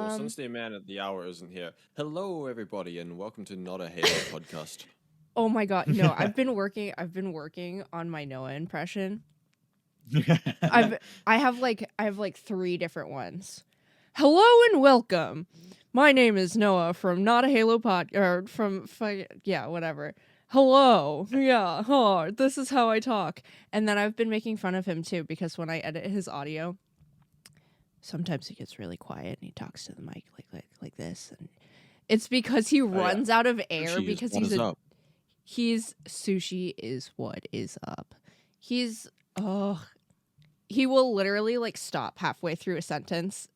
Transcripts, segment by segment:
well, since the man at the hour isn't here, hello everybody, and welcome to Not a Halo podcast. Oh my god, no! I've been working on my Noah impression. I have like 3 different ones. Hello and welcome. My name is Noah from Not a Halo or from whatever. Hello. Yeah. Oh, this is how I talk. And then I've been making fun of him too because when I edit his audio, sometimes he gets really quiet and he talks to the mic like this, and it's because he runs out of air because he's sushi is what is up. He will literally like stop halfway through a sentence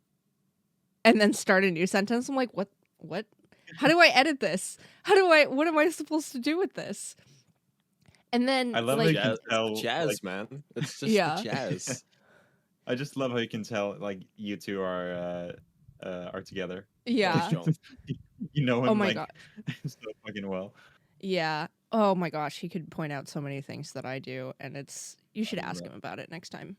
and then start a new sentence. I'm like, what? How do I edit this? What am I supposed to do with this? And then I love like, how you can tell jazz, like, man. It's just jazz. I just love how you can tell like you two are together. Yeah. You know him my God. so fucking well. Yeah. Oh my gosh, he could point out so many things that I do, and you should ask him about it next time.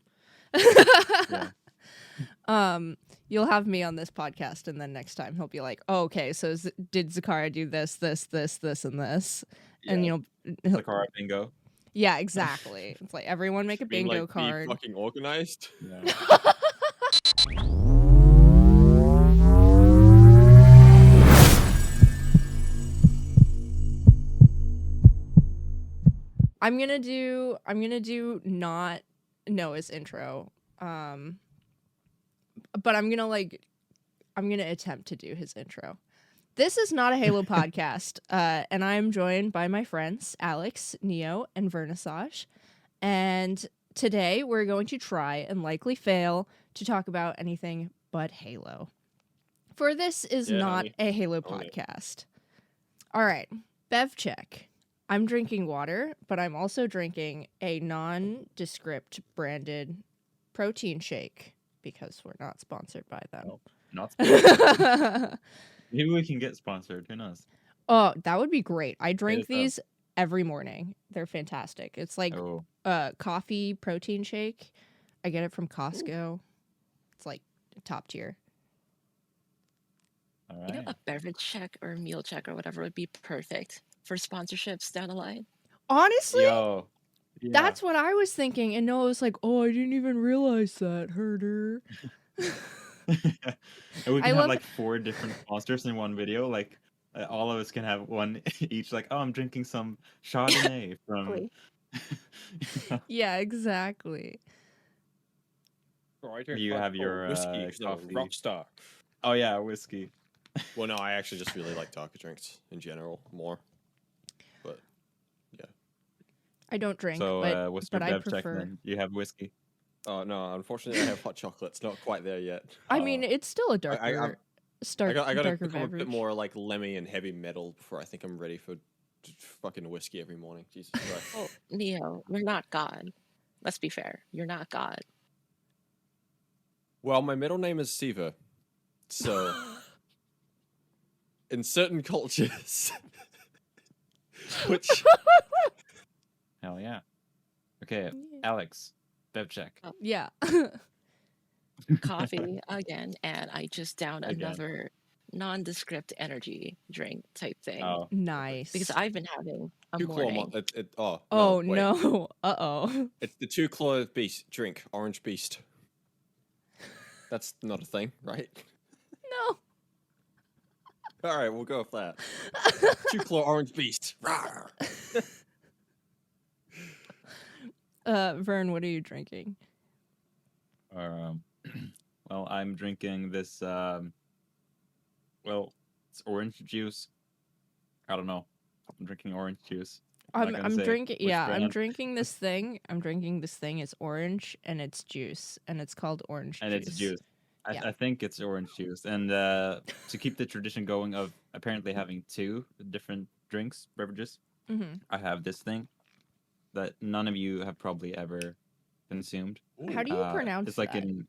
You'll have me on this podcast, and then next time he'll be like, "Oh, okay, so did Zacarra do this, and this?" Yeah. And Zacarra bingo. Yeah, exactly. It's like everyone make a bingo card. Be fucking organized. Yeah. I'm gonna do not Noah's intro, but I'm gonna attempt to do his intro. This is Not a Halo podcast, and I'm joined by my friends Alyx, Neo, and Wernissage, and today we're going to try and likely fail to talk about anything but Halo. For this is not a Halo podcast. All right, Bev check. I'm drinking water, but I'm also drinking a nondescript branded protein shake because we're not sponsored by them. No, not sponsored. Maybe we can get sponsored. Who knows? Oh, that would be great. I drink these every morning. They're fantastic. It's like coffee protein shake. I get it from Costco. Ooh. It's like top tier. All right. You know, a beverage check or a meal check or whatever would be perfect for sponsorships down the line. Honestly, that's what I was thinking. And Noah was like, "Oh, I didn't even realize that, herder." And we can have like 4 different sponsors in one video. Like all of us can have one each. Like, oh, I'm drinking some Chardonnay from. Yeah, exactly. You have your whiskey, coffee. Rockstar. Oh yeah, whiskey. Well, no, I actually just really like darker drinks in general more. But yeah, I don't drink. So what's your but bev I check prefer... then? You have whiskey. Oh no, unfortunately I have hot chocolate. It's not quite there yet. I mean, it's still a darker. I gotta darker become beverage. a bit more like lemmy and heavy metal before I think I'm ready for fucking whiskey every morning. Jesus Christ. Oh, Neo, you're not God. Let's be fair. You're not God. Well, my middle name is Siva, so in certain cultures, which hell yeah. Okay, Alyx, bev check. Yeah. Coffee again, and I just downed another nondescript energy drink type thing. Oh, nice. Because I've been having a morning. No. Uh-oh. It's the 2-claw beast drink, Orange Beast. That's not a thing, right? No. All right, we'll go with that. 2-claw Orange Beast. Vern, what are you drinking? Well, I'm drinking this. Well, it's orange juice. I don't know. I'm drinking orange juice. I'm drinking. Yeah, I'm drinking this thing. It's orange and it's juice, and it's called orange juice. And it's juice. I think it's orange juice. And to keep the tradition going of apparently having 2 different beverages, I have this thing that none of you have probably ever consumed. How do you pronounce It's like in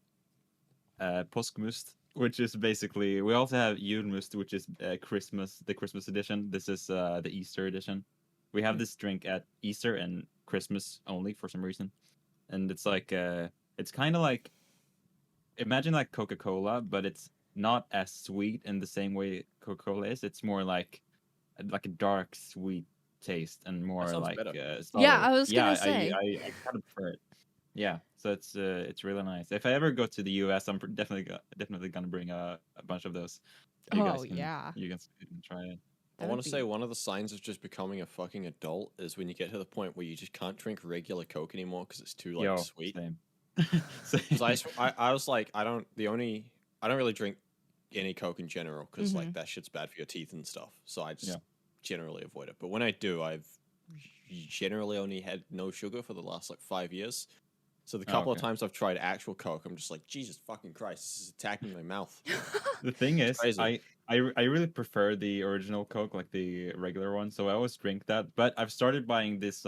påskmust, which is basically, we also have julmust, which is the Christmas edition. This is the Easter edition. We have this drink at Easter and Christmas only for some reason. And it's like, it's kind of like, imagine like Coca-Cola, but it's not as sweet in the same way Coca-Cola is. It's more like a dark sweet taste and more sounds like better. Yeah, subtle. I was gonna say. I kind of prefer it. Yeah, so it's really nice. If I ever go to the US, I'm definitely gonna bring a bunch of those. You guys can, yeah. you can try it. I want to say one of the signs of just becoming a fucking adult is when you get to the point where you just can't drink regular Coke anymore because it's too like sweet. Same. 'Cause I was like, I don't really drink any Coke in general because like that shit's bad for your teeth and stuff. So I just generally avoid it. But when I do, I've generally only had no sugar for the last like 5 years. So the couple of times I've tried actual Coke, I'm just like, Jesus fucking Christ, this is attacking my mouth. The thing is, I really prefer the original Coke, like the regular one. So I always drink that. But I've started buying this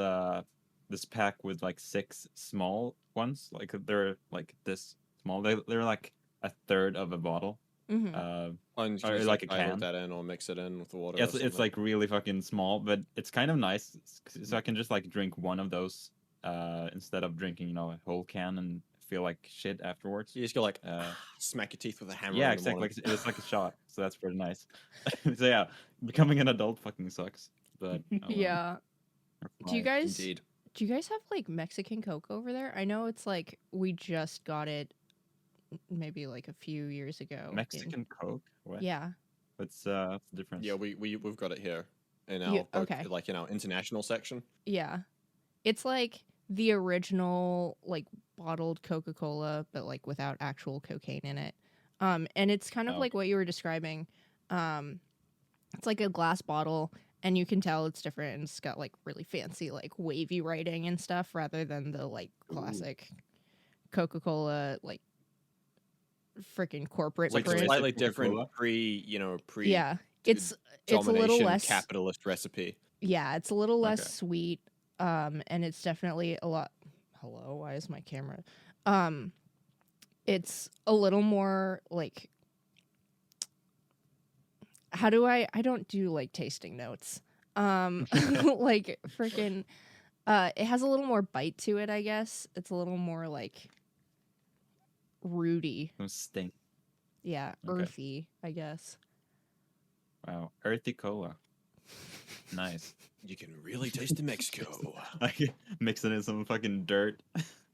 this pack with like 6 small ones. Like they're like this small. They're like a third of a bottle. And or like a can. that in or mix it in with the water. Yeah, it's like really fucking small, but it's kind of nice. So I can just like drink one of those instead of drinking, a whole can and feel like shit afterwards. You just go like smack your teeth with a hammer. Yeah, exactly. It's like a shot, so that's pretty nice. So yeah, becoming an adult fucking sucks. But yeah. Do you guys Indeed. Do you guys have like Mexican Coke over there? I know it's like we just got it maybe like a few years ago. Mexican Coke? What? Yeah. What's the difference? Yeah, we've got it here in our like in our international section. Yeah. It's like the original like bottled Coca-Cola but like without actual cocaine in it. And it's kind of like what you were describing. It's like a glass bottle and you can tell it's different and it's got like really fancy like wavy writing and stuff rather than the like classic Coca-Cola like freaking corporate like print. slightly different pre yeah, it's a little less capitalist recipe. Yeah, it's a little less sweet, and it's definitely a lot. Hello, why is my camera? It's a little more like. How do I don't do like tasting notes. Like freaking. It has a little more bite to it, I guess. It's a little more like. Rooty. Stink. Yeah, earthy, I guess. Wow, earthy cola. Nice. You can really taste the Mexico. Like mixing in some fucking dirt.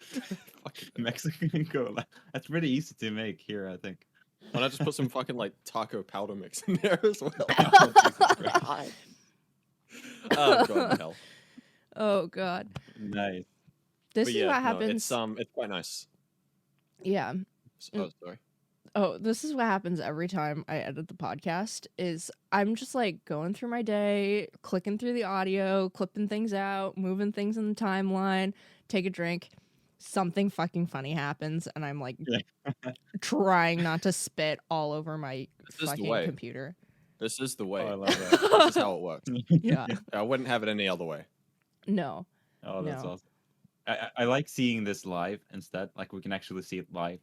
Fucking Mexican cola. That's pretty easy to make here, I think. Why not just put some fucking like taco powder mix in there as well? Oh god, hell. Oh god. Nice. This is what happens. It's quite nice. Yeah. Oh, sorry. Oh, this is what happens every time I edit the podcast is I'm just like going through my day, clicking through the audio, clipping things out, moving things in the timeline, take a drink. Something fucking funny happens and I'm like trying not to spit all over my fucking computer. This is the way. Oh, I love that. This is how it works. Yeah. I wouldn't have it any other way. No. Oh, that's awesome. I like seeing this live instead. Like we can actually see it live.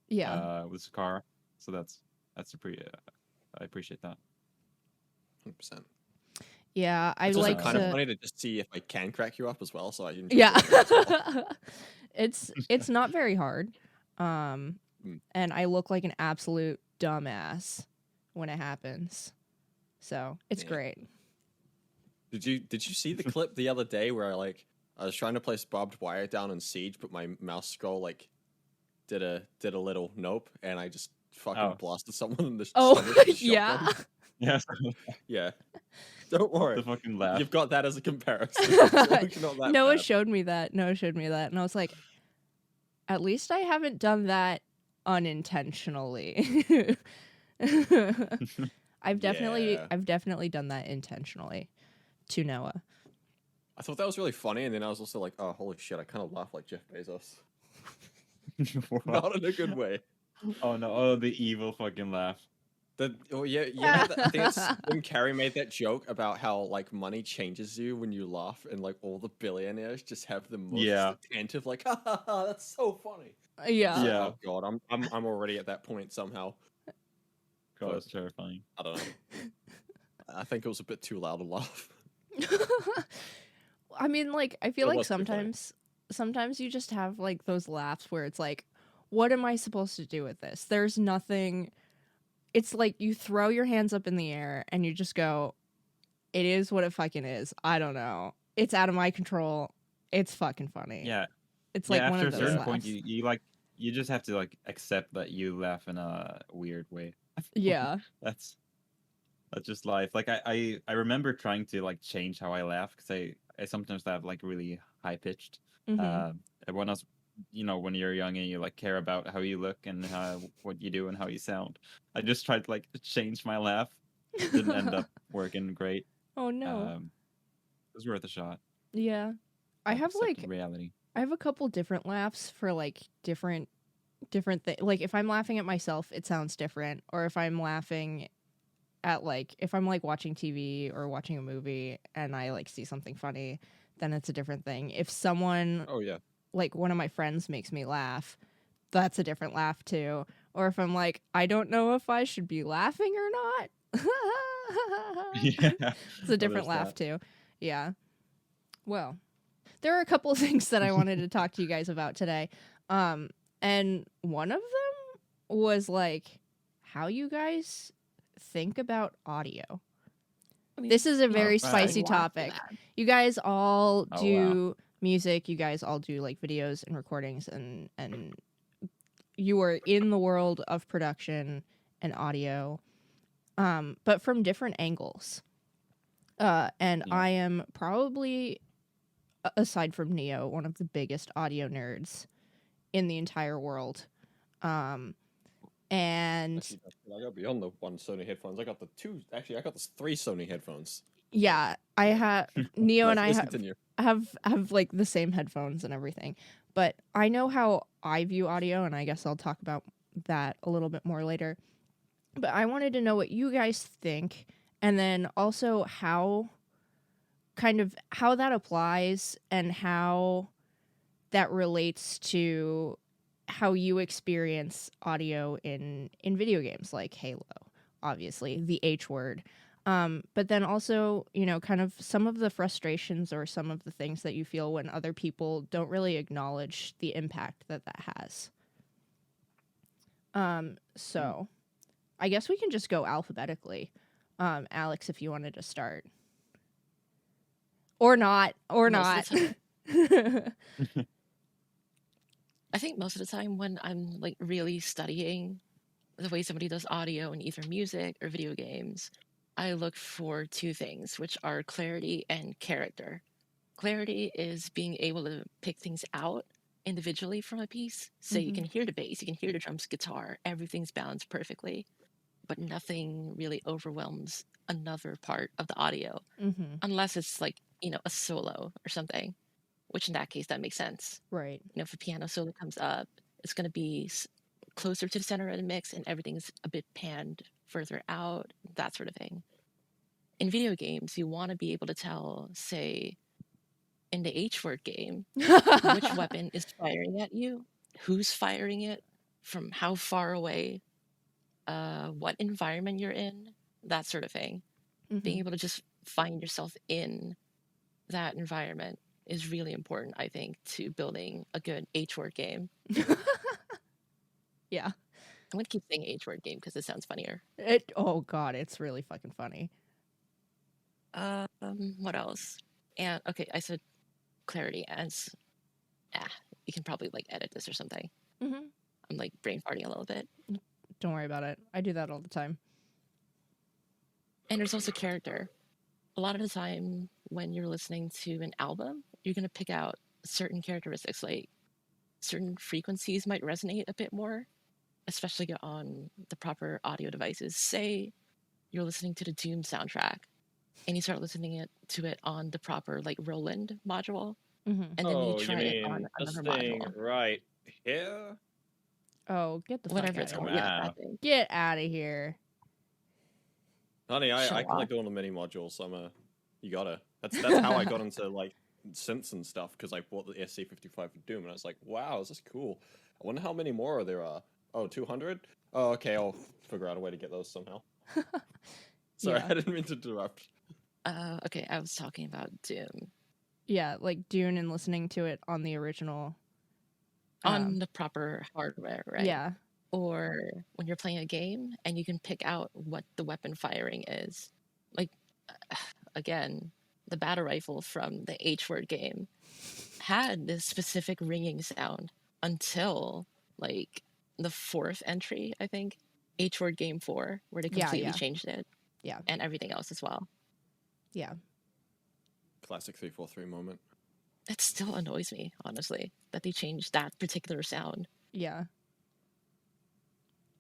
Yeah. With Zacarra. So that's I appreciate that. 100%. Yeah, I it's like also kind of funny to just see if I can crack you up as well. So I enjoy it's not very hard. And I look like an absolute dumbass when it happens. So it's great. Did you see the clip the other day where I was trying to place barbed wire down in Siege, but my mouse scroll did a little nope, and I just fucking blasted someone in the stomach with a yeah. shotgun. Yes. Yeah. Don't worry. The fucking laugh. You've got that as a comparison. Noah showed me that, and I was like, at least I haven't done that unintentionally. I've definitely done that intentionally to Noah. I thought that was really funny, and then I was also like, "Oh, holy shit!" I kind of laugh like Jeff Bezos. Not in a good way. Oh no! Oh, the evil fucking laugh. I think it's when Carrie made that joke about how like money changes you when you laugh, and like all the billionaires just have the most attentive, like, ha ha ha, that's so funny. Yeah. Yeah. Oh god, I'm already at that point somehow. God, that's terrifying. I don't know. I think it was a bit too loud to laugh. I mean, like, I feel like sometimes you just have like those laughs where it's like, what am I supposed to do with this? There's nothing it's like you throw your hands up in the air and you just go, it is what it fucking is. I don't know. It's out of my control. It's fucking funny. Yeah. It's like one after of a those certain laughs. point, you just have to like accept that you laugh in a weird way. Yeah. That's just life. Like I remember trying to like change how I laugh because I sometimes laugh like really high pitched. Mm-hmm. And when I was, when you're young and you like care about how you look and what you do and how you sound, I just tried to like change my laugh. It didn't end up working great. Oh no. It was worth a shot. Yeah. I have like reality. I have a couple different laughs for like different things. Like if I'm laughing at myself, it sounds different. Or if I'm laughing at like if I'm like watching TV or watching a movie and I like see something funny, then it's a different thing. If someone like one of my friends makes me laugh, that's a different laugh too. Or if I'm like, I don't know if I should be laughing or not. Yeah. It's a different laugh too. Yeah. Well, there are a couple of things that I wanted to talk to you guys about today. And one of them was like how you guys think about audio. I mean, This is a very wow. spicy Wow for topic. that. You guys all Oh, do music, you guys all do like videos and recordings and you are in the world of production and audio. But from different angles. And Yeah. I am probably, aside from Neo, one of the biggest audio nerds in the entire world. And Actually, I got beyond the one Sony headphones. I got the two. Actually, I got the 3 Sony headphones. yeah, I have Neo and I Continue. have like the same headphones and everything. But I know how I view audio, and I guess I'll talk about that a little bit more later. But I wanted to know what you guys think, and then also how that applies and how that relates to how you experience audio in video games like Halo, obviously, the H word. But then also, kind of some of the frustrations or some of the things that you feel when other people don't really acknowledge the impact that has. So I guess we can just go alphabetically. Alyx, if you wanted to start. Or not. Most of I think most of the time when I'm like really studying the way somebody does audio in either music or video games, I look for 2 things, which are clarity and character. Clarity is being able to pick things out individually from a piece. So you can hear the bass, you can hear the drums, guitar, everything's balanced perfectly, but nothing really overwhelms another part of the audio, unless it's like, a solo or something, which in that case, that makes sense. Right. If a piano solo comes up, it's going to be closer to the center of the mix and everything's a bit panned further out, that sort of thing. In video games, you want to be able to tell, say, in the H word game, which weapon is firing at you, who's firing it, from how far away, what environment you're in, that sort of thing. Being able to just find yourself in that environment is really important, I think, to building a good H word game. Yeah. I'm going to keep saying H word game because it sounds funnier. Oh god, it's really fucking funny. What else? And okay, I said clarity as you can probably like edit this or something. I'm like brain farting a little bit. Don't worry about it. I do that all the time. And there's also character. A lot of the time when you're listening to an album, you're going to pick out certain characteristics, like certain frequencies might resonate a bit more, especially on the proper audio devices. Say you're listening to the Doom soundtrack and you start listening to it on the proper like Roland module, and then you try it on another module. Right here? Oh, get the Whatever fuck it's out of called. here. Yeah, that thing. Get out of here. Honey, Show I collect all the mini modules. You gotta. That's how I got into like synths and stuff, because I bought the SC55 for Doom, and I was like, wow, this is cool. I wonder how many more there are. Oh, 200? Oh, okay, I'll figure out a way to get those somehow. Sorry, Yeah. I didn't mean to interrupt. Okay, I was talking about Doom. Yeah, like Dune and listening to it on the original. On the proper hardware, right? Yeah. or when you're playing a game and you can pick out what the weapon firing is. Like, again, the battle rifle from the H-word game had this specific ringing sound until like the 4th entry, I think, H-word game 4, where they completely changed it. Yeah. And everything else as well. Yeah. Classic 343 moment. It still annoys me, honestly, that they changed that particular sound. Yeah.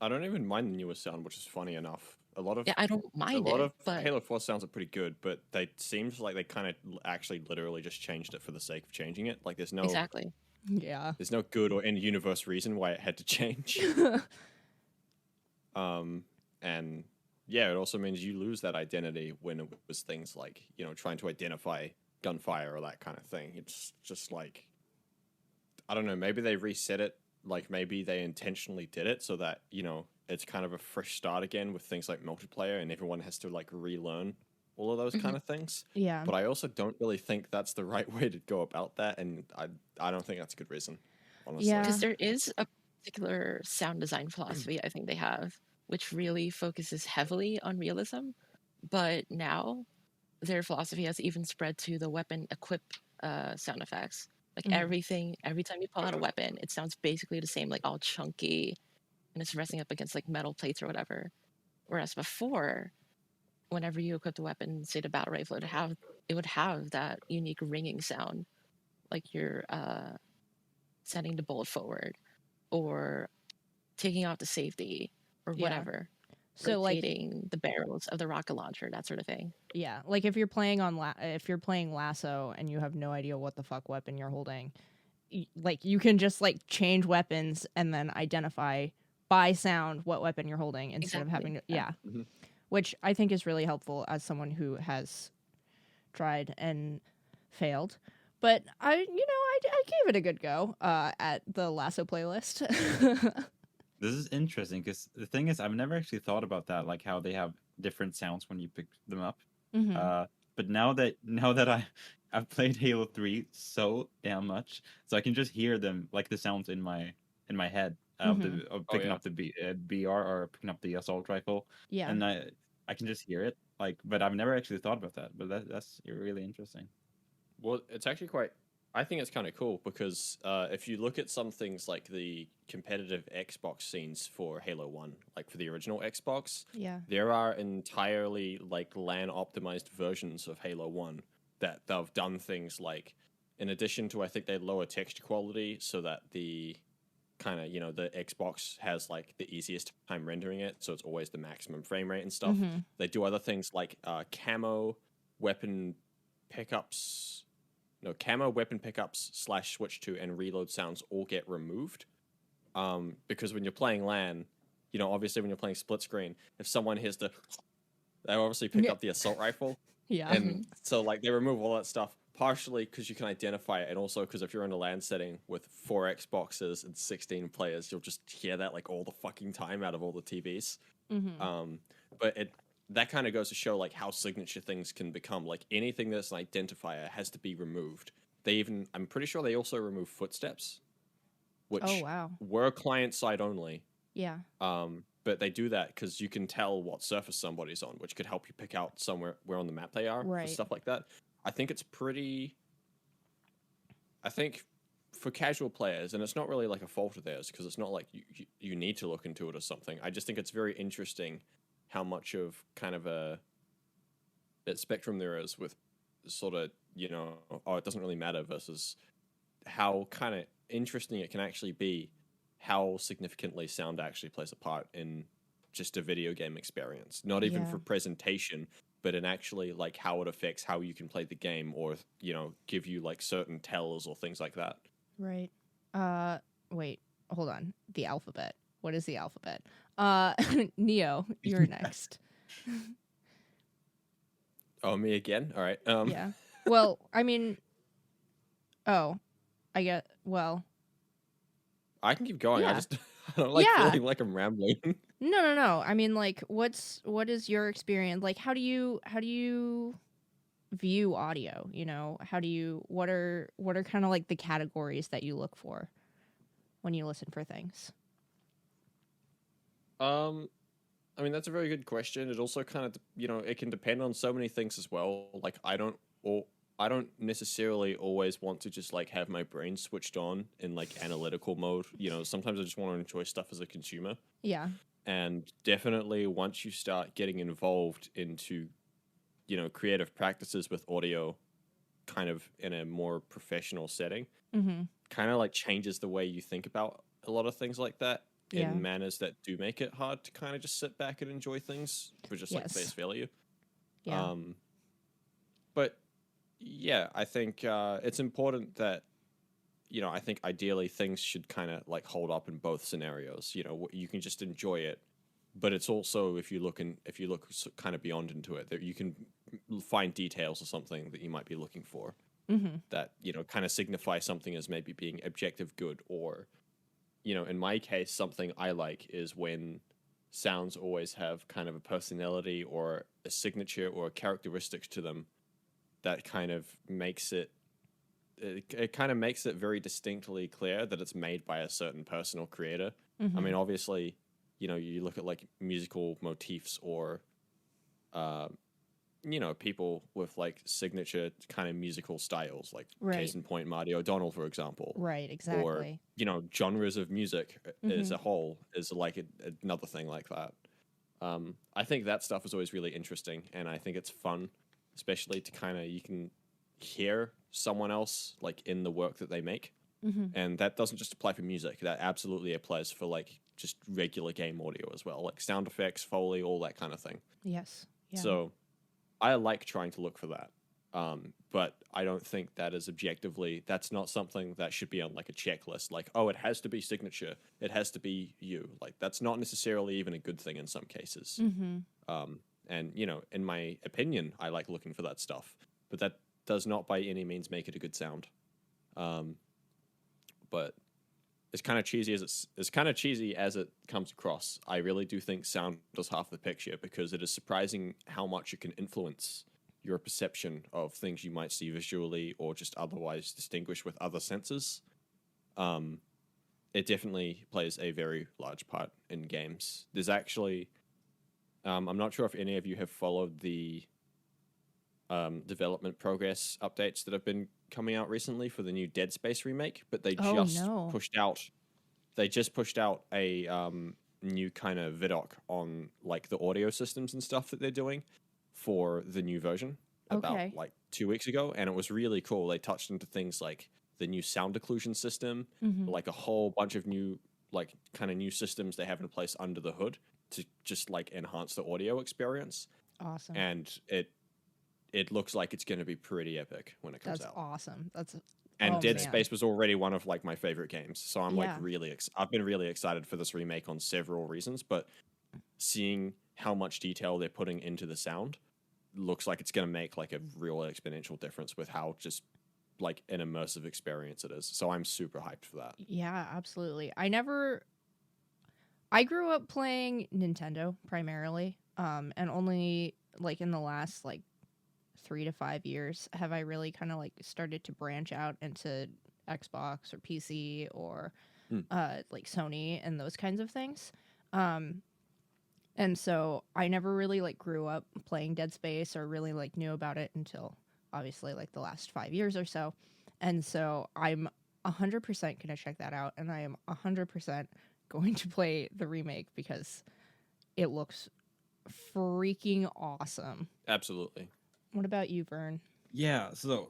I don't even mind the newer sound, which is funny enough. I don't mind it. A lot of but Halo 4 sounds are pretty good, but they seems like they kind of actually literally just changed it for the sake of changing it. Like there's no exactly. Yeah. There's no good or in-universe reason why it had to change. And yeah, it also means you lose that identity when it was things like, you know, trying to identify gunfire or that kind of thing. It's just like, I don't know, maybe they reset it. Like maybe they intentionally did it so that, you know, it's kind of a fresh start again with things like multiplayer and everyone has to like relearn all of those kind of things. Yeah. But I also don't really think that's the right way to go about that. And I don't think that's a good reason, honestly. Yeah. Because there is a particular sound design philosophy I think they have, which really focuses heavily on realism. But now their philosophy has even spread to the weapon equip sound effects. Like every time you pull out a weapon, it sounds basically the same, like all chunky, and it's resting up against like metal plates or whatever. Whereas before, whenever you equipped a weapon, say the battle rifle, it would have that unique ringing sound, like you're sending the bullet forward, or taking off the safety, or whatever. So rotating the barrels of the rocket launcher, that sort of thing. Yeah, like if you're playing Lasso and you have no idea what the fuck weapon you're holding, like you can just like change weapons and then identify by sound what weapon you're holding instead of having to which I think is really helpful as someone who has tried and failed. But I gave it a good go at the Lasso playlist. This is interesting because the thing is, I've never actually thought about that, like how they have different sounds when you pick them up. But now that I've played Halo 3 so damn much, so I can just hear them, like the sounds in my head of picking up the BR or picking up the assault rifle. Yeah, and I can just hear it. Like, but I've never actually thought about that. But that's really interesting. Well, it's actually I think it's kind of cool because if you look at some things like the competitive Xbox scenes for Halo 1, like for the original Xbox, there are entirely like LAN optimized versions of Halo 1 that they've done things like, in addition to, I think they lower texture quality so that the kind of, you know, the Xbox has like the easiest time rendering it, so it's always the maximum frame rate and stuff. They do other things like camo weapon pickups / switch to and reload sounds all get removed. Because when you're playing LAN, you know, obviously when you're playing split screen, if someone hears they obviously pick up the assault rifle. Yeah. And so like they remove all that stuff, partially because you can identify it, and also because if you're in a LAN setting with 4 Xboxes and 16 players, you'll just hear that like all the fucking time out of all the TVs. But that kind of goes to show like how signature things can become. Like anything that's an identifier has to be removed. I'm pretty sure they also remove footsteps, which were client side only. Yeah. But they do that because you can tell what surface somebody's on, which could help you pick out somewhere where on the map they are, for stuff like that. I think for casual players, and it's not really like a fault of theirs because it's not like you need to look into it or something. I just think it's very interesting how much of kind of that spectrum there is with sort of, you know, it doesn't really matter versus how kind of interesting it can actually be, how significantly sound actually plays a part in just a video game experience. Not even for presentation, but in actually like how it affects how you can play the game, or, you know, give you like certain tells or things like that. Right. Wait, hold on. The alphabet. What is the alphabet? Neo, you're next. Oh, me again? All right. Yeah. Well, I mean, I can keep going. Yeah. I don't like feeling like I'm rambling. No. I mean, like, what is your experience? Like, how do you view audio? You know, what are kind of like the categories that you look for when you listen for things? I mean, that's a very good question. It also kind of, it can depend on so many things as well. Like, I don't necessarily always want to just like have my brain switched on in like analytical mode. Sometimes I just want to enjoy stuff as a consumer. Yeah. And definitely once you start getting involved into, creative practices with audio kind of in a more professional setting, kind of like changes the way you think about a lot of things like that in manners that do make it hard to kind of just sit back and enjoy things for just like face value. Yeah. But yeah, I think it's important that, I think ideally things should kind of like hold up in both scenarios. You can just enjoy it, but it's also if you look kind of beyond into it, that you can find details or something that you might be looking for that kind of signify something as maybe being objective good, or in my case, something I like is when sounds always have kind of a personality or a signature or characteristics to them that kind of makes it kind of makes it very distinctly clear that it's made by a certain person or creator. I mean, obviously, you look at like musical motifs or, people with like signature kind of musical styles, like case in point, Marty O'Donnell, for example. Right, exactly. Or, genres of music as a whole is like another thing like that. I think that stuff is always really interesting, and I think it's fun, especially to kind of, you can hear someone else like in the work that they make. And that doesn't just apply for music, that absolutely applies for like just regular game audio as well, like sound effects, Foley, all that kind of thing. Yes. Yeah. So I like trying to look for that. But I don't think that is objectively, that's not something that should be on like a checklist, like, oh, it has to be signature, it has to be you. Like, that's not necessarily even a good thing in some cases. And, in my opinion, I like looking for that stuff, but that does not by any means make it a good sound. But as kind of cheesy as it comes across, I really do think sound does half the picture, because it is surprising how much it can influence your perception of things you might see visually or just otherwise distinguish with other senses. It definitely plays a very large part in games. There's actually, I'm not sure if any of you have followed the development progress updates that have been coming out recently for the new Dead Space remake, but they pushed out a new kind of vidoc on like the audio systems and stuff that they're doing for the new version about like 2 weeks ago, and it was really cool. They touched into things like the new sound occlusion system, like a whole bunch of new like kind of new systems they have in place under the hood to just like enhance the audio experience. Awesome. And it looks like it's going to be pretty epic when it comes out. That's awesome. And Dead Space was already one of like my favorite games, so I'm like I've been really excited for this remake on several reasons, but seeing how much detail they're putting into the sound looks like it's going to make like a real exponential difference with how just like an immersive experience it is. So I'm super hyped for that. Yeah, absolutely. I grew up playing Nintendo primarily, and only like in the last like 3 to 5 years have I really kind of like started to branch out into Xbox or PC or like Sony and those kinds of things. And so I never really like grew up playing Dead Space or really like knew about it until obviously like the last 5 years or so. And so I'm 100% going to check that out, and I am 100% going to play the remake because it looks freaking awesome. Absolutely. What about you, Wern? Yeah, so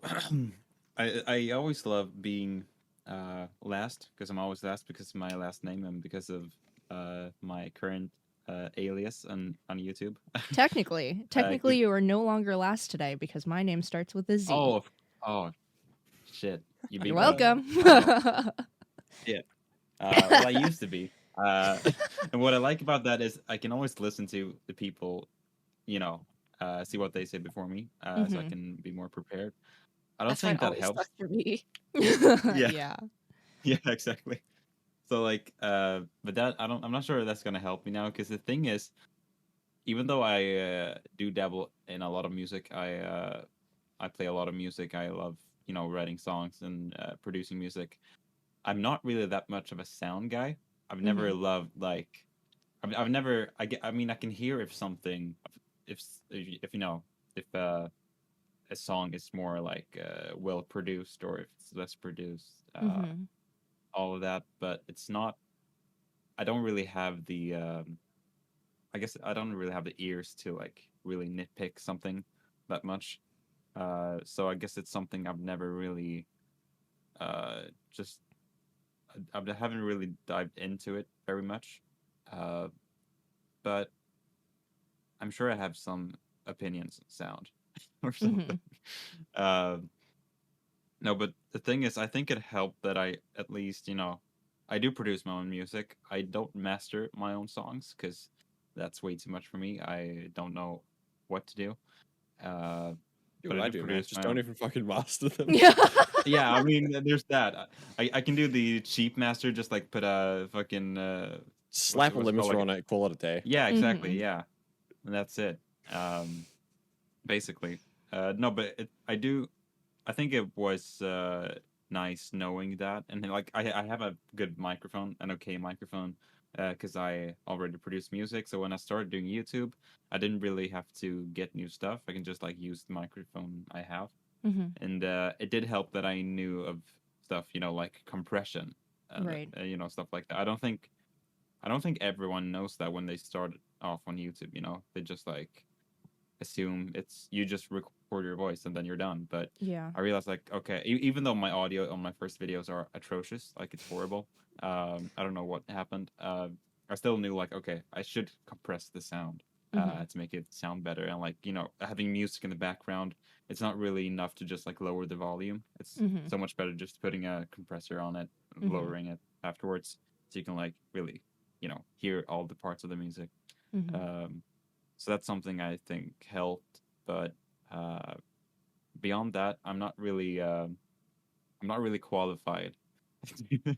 I always love being last, because I'm always last because of my last name and because of my current alias on YouTube. Technically, you are no longer last today because my name starts with a Z. Oh, shit! You're welcome. Yeah. Well, I used to be. And what I like about that is I can always listen to the people, see what they say before me, so I can be more prepared. I don't think that helps. For me. Yeah, exactly. So like, but that I'm not sure that's gonna help me now, because the thing is, even though I do dabble in a lot of music, I play a lot of music. I love writing songs and producing music. I'm not really that much of a sound guy. I've never loved like I've never. I mean, I can hear if something, if you know, if a song is more like well produced or if it's less produced, all of that. But it's not. I don't really have the. I guess I don't really have the ears to like really nitpick something that much. So I guess it's something I've never really just I haven't really dived into it very much. But I'm sure I have some opinions on sound or something. No, but the thing is, I think it helped that I at least, you know, I do produce my own music. I don't master my own songs because that's way too much for me. I don't know what to do. Do what I do, man. Just don't even fucking master them. Yeah, I mean, there's that. I can do the cheap master, just like put a fucking slap a limiter on it, call it a day. Yeah, exactly. Yeah, and that's it. Basically, no, but I think it was nice knowing that, and like I have a good microphone, an okay microphone, because I already produce music. So when I started doing YouTube, I didn't really have to get new stuff. I can just like use the microphone I have, and it did help that I knew of stuff, you know, like compression, right? You know, stuff like that. I don't think everyone knows that when they start off on YouTube. You know, they just like assume it's you just record your voice and then you're done. But yeah, I realized like, okay, even though my audio on my first videos are atrocious, like it's horrible. I don't know what happened. I still knew like, okay, I should compress the sound to make it sound better. And like, you know, having music in the background, it's not really enough to just like lower the volume. It's so much better just putting a compressor on it, lowering it afterwards, so you can like really, you know, hear all the parts of the music. So that's something I think helped, but beyond that, I'm not really qualified to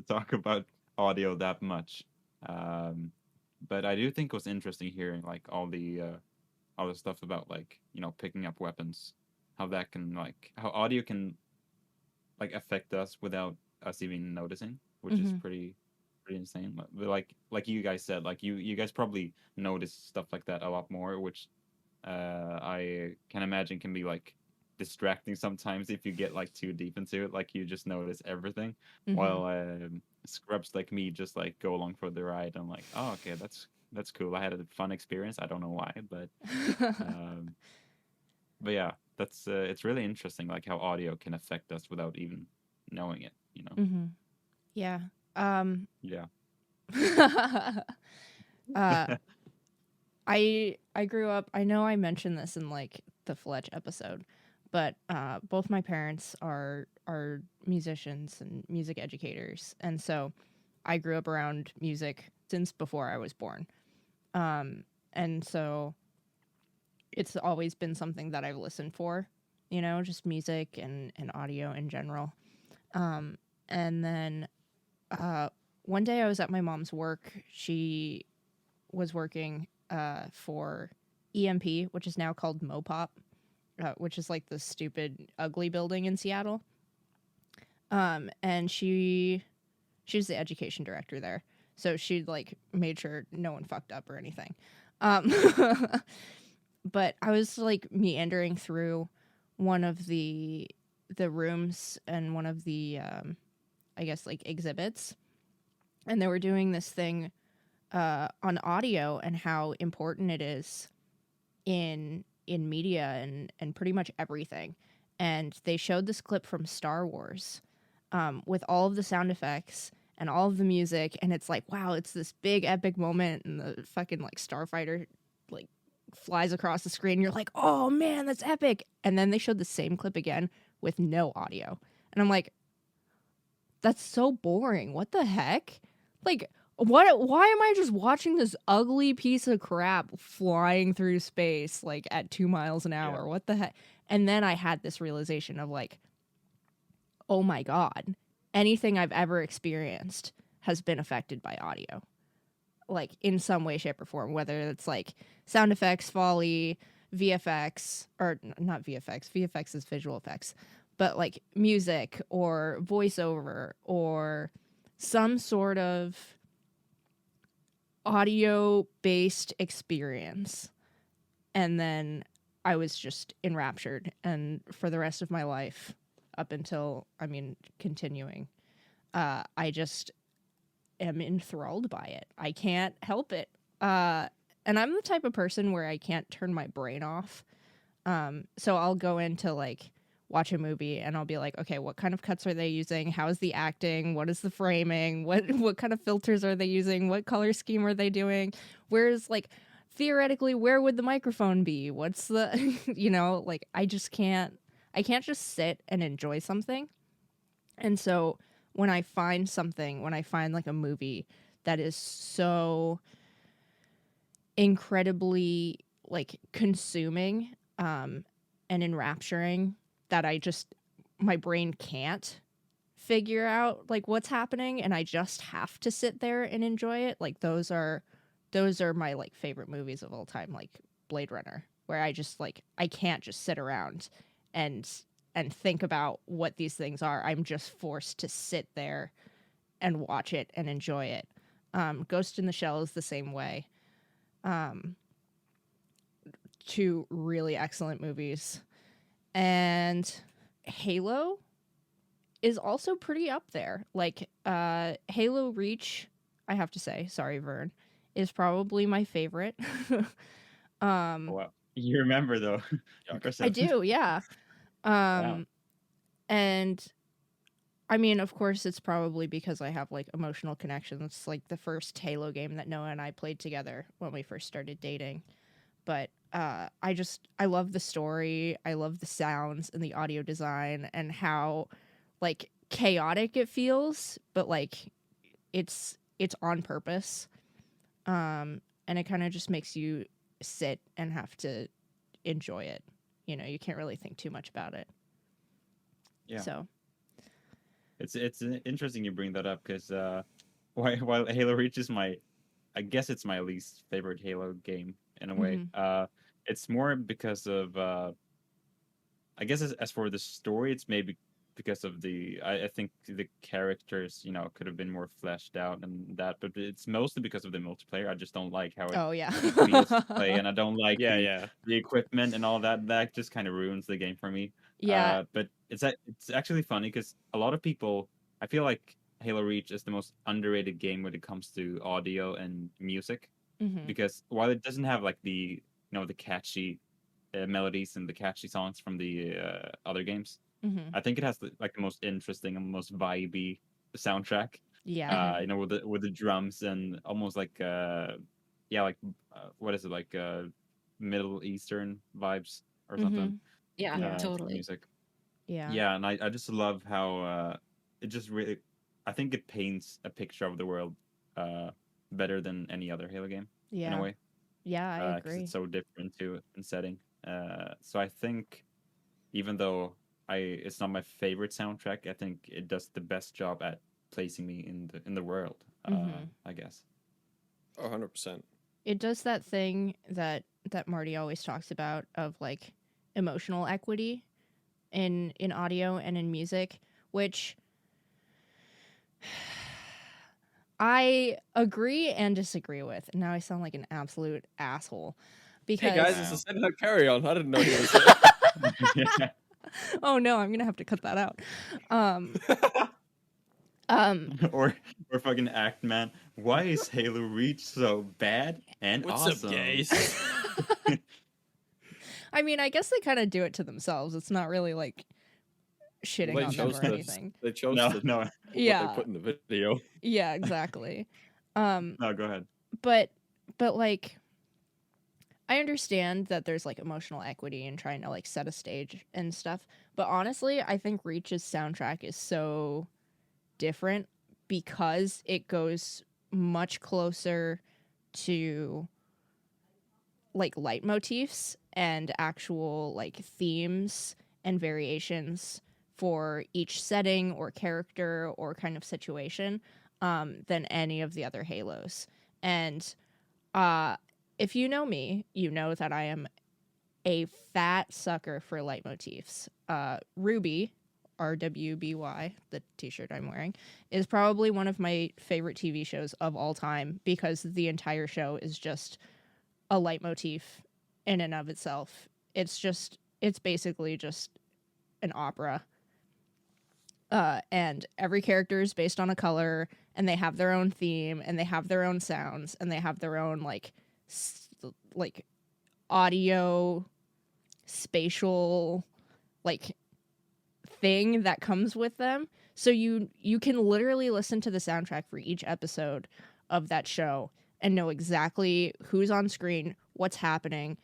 talk about audio that much. But I do think it was interesting hearing like all the stuff about like, you know, picking up weapons, how that can like how audio can like affect us without us even noticing, which is pretty insane. But like you guys said, like you guys probably notice stuff like that a lot more, which I can imagine can be like distracting sometimes if you get like too deep into it. Like you just notice everything, while scrubs like me just like go along for the ride and like, oh, okay, that's cool. I had a fun experience. I don't know why, but yeah, that's it's really interesting, like how audio can affect us without even knowing it. You know? Yeah. Yeah. I grew up. I know I mentioned this in like the Fletch episode, but both my parents are musicians and music educators, and so I grew up around music since before I was born. And so it's always been something that I've listened for, you know, just music and audio in general. And then one day I was at my mom's work. She was working for EMP, which is now called Mopop, which is like the stupid, ugly building in Seattle. And she was the education director there. So she like made sure no one fucked up or anything. But I was like meandering through one of the rooms and one of the I guess like exhibits, and they were doing this thing on audio and how important it is in media and pretty much everything. And they showed this clip from Star Wars with all of the sound effects and all of the music, and it's like, wow, it's this big epic moment, and the fucking like starfighter like flies across the screen. You're like, oh man, that's epic. And then they showed the same clip again with no audio, and I'm like, that's so boring. What the heck? Like, why am I just watching this ugly piece of crap flying through space like at 2 miles an hour? Yeah. What the heck? And then I had this realization of like, oh my God, anything I've ever experienced has been affected by audio. Like in some way, shape, or form, whether it's like sound effects, Foley, VFX, or not VFX. VFX is visual effects, but like music or voiceover or some sort of audio-based experience. And then I was just enraptured. And for the rest of my life, up until, continuing, I just am enthralled by it. I can't help it. And I'm the type of person where I can't turn my brain off. So I'll go into like watch a movie and I'll be like, okay, what kind of cuts are they using? How is the acting? What is the framing? What kind of filters are they using? What color scheme are they doing? Where's like theoretically, where would the microphone be? What's the like I can't just sit and enjoy something. And so when I find like a movie that is so incredibly like consuming and enrapturing that my brain can't figure out like what's happening and I just have to sit there and enjoy it, like those are my like favorite movies of all time, like Blade Runner, where I just like I can't just sit around and think about what these things are. I'm just forced to sit there and watch it and enjoy it. Ghost in the Shell is the same way. Two really excellent movies. And Halo is also pretty up there. Like Halo Reach, I have to say, sorry Vern, is probably my favorite. Wow. You remember though. I do, yeah. Wow. And I mean, of course, it's probably because I have like emotional connections. It's like the first Halo game that Noah and I played together when we first started dating. But I love the story. I love the sounds and the audio design and how like chaotic it feels, but like it's on purpose. And it kind of just makes you sit and have to enjoy it. You can't really think too much about it. Yeah. So it's interesting you bring that up because while Halo Reach is I guess it's my least favorite Halo game in a way. It's more because of I guess as for the story, it's maybe because of I think the characters could have been more fleshed out and that, but it's mostly because of the multiplayer. I just don't like how it feels to play, and I don't like the equipment and all that. That just kind of ruins the game for me. Yeah. But it's actually funny because a lot of people, I feel like Halo Reach is the most underrated game when it comes to audio and music, because while it doesn't have like the the catchy melodies and the catchy songs from the other games, I think it has the most interesting and most vibey soundtrack. Yeah. With the drums and almost like what is it, like Middle Eastern vibes or something. Yeah, totally. Music. Yeah. Yeah, and I just love how it just really, I think it paints a picture of the world better than any other Halo game in a way. Yeah, I agree. 'Cause it's so different too in setting. So I think even though it's not my favorite soundtrack, I think it does the best job at placing me in the world. I guess. 100%. It does that thing that Marty always talks about of like emotional equity in audio and in music, which I agree and disagree with. And now I sound like an absolute asshole. Because hey guys, it's a Sentinel Carry On. I didn't know he was Yeah. Oh no, I'm gonna have to cut that out. or fucking Act Man. Why is Halo Reach so bad and What's awesome? up, guys? I mean, I guess they kind of do it to themselves. It's not really like shitting on them or anything. They chose No. what they put in the video. Yeah, exactly. No, go ahead. But like, I understand that there's like emotional equity in trying to like set a stage and stuff. But honestly, I think Reach's soundtrack is so different because it goes much closer to like leitmotifs and actual like themes and variations for each setting or character or kind of situation than any of the other Halos. And if you know me, you know that I am a fat sucker for leitmotifs. Ruby, RWBY, the t-shirt I'm wearing, is probably one of my favorite TV shows of all time because the entire show is just a leitmotif in and of itself. It's basically just an opera. And every character is based on a color, and they have their own theme, and they have their own sounds, and they have their own like audio, spatial, like thing that comes with them. So you can literally listen to the soundtrack for each episode of that show and know exactly who's on screen, what's happening,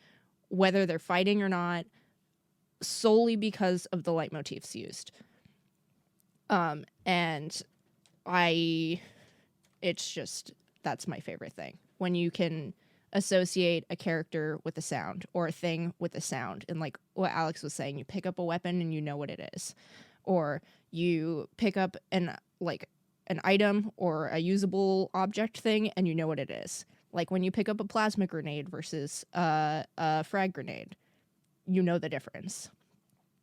whether they're fighting or not, solely because of the leitmotifs used. And that's my favorite thing. When you can associate a character with a sound or a thing with a sound. And like what Alyx was saying, you pick up a weapon and you know what it is. Or you pick up an item or a usable object thing and you know what it is. Like when you pick up a plasma grenade versus a frag grenade, you know the difference,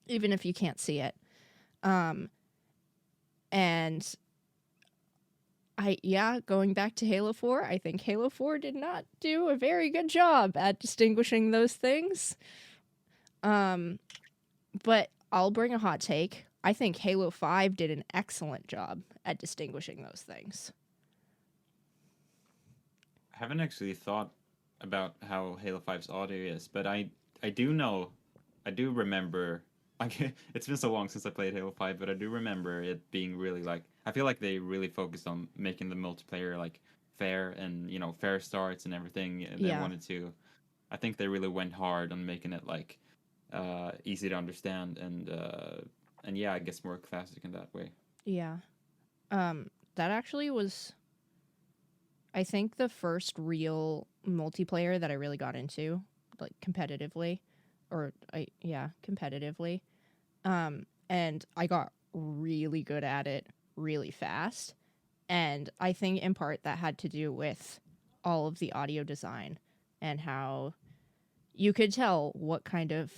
even if you can't see it. And going back to Halo 4, I think Halo 4 did not do a very good job at distinguishing those things. But I'll bring a hot take. I think Halo 5 did an excellent job at distinguishing those things. I haven't actually thought about how Halo 5's audio is, but I do remember. It's been so long since I played Halo 5, but I do remember it being really like, I feel like they really focused on making the multiplayer like fair and, you know, fair starts and everything. And they wanted to, I think they really went hard on making it like easy to understand and yeah, I guess more classic in that way. Yeah. That actually was, I think, the first real multiplayer that I really got into, like competitively. And I got really good at it really fast. And I think in part that had to do with all of the audio design and how you could tell what kind of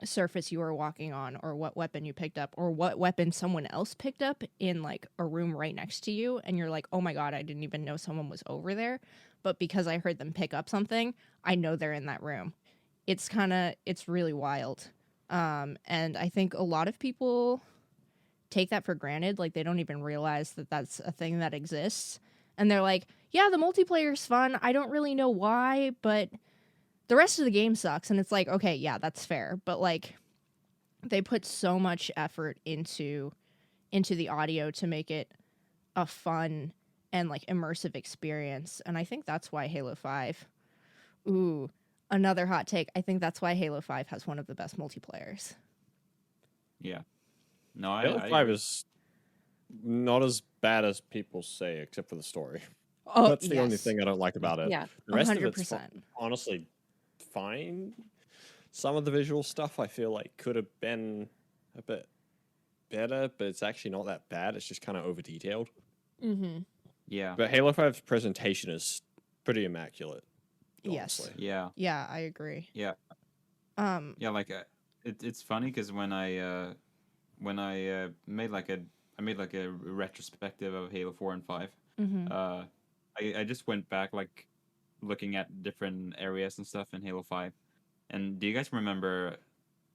surface you were walking on or what weapon you picked up or what weapon someone else picked up in like a room right next to you. And you're like, oh my God, I didn't even know someone was over there. But because I heard them pick up something, I know they're in that room. It's really wild. And I think a lot of people take that for granted. Like, they don't even realize that that's a thing that exists. And they're like, yeah, the multiplayer's fun. I don't really know why, but the rest of the game sucks. And it's like, okay, yeah, that's fair. But, like, they put so much effort into the audio to make it a fun and, like, immersive experience. And I think that's why Halo 5... Ooh, another hot take. I think that's why Halo 5 has one of the best multiplayers. Yeah. No, Halo 5 is not as bad as people say, except for the story. Oh, that's the only thing I don't like about it. Yeah. The rest 100%. of it's honestly fine. Some of the visual stuff I feel like could have been a bit better, but it's actually not that bad. It's just kind of over detailed. Mm-hmm. Yeah. But Halo 5's presentation is pretty immaculate. Yes. Honestly. Yeah. Yeah, I agree. Yeah. Yeah, like it's funny because when I made like a retrospective of Halo 4 and 5. Mm-hmm. I just went back like looking at different areas and stuff in Halo 5. And do you guys remember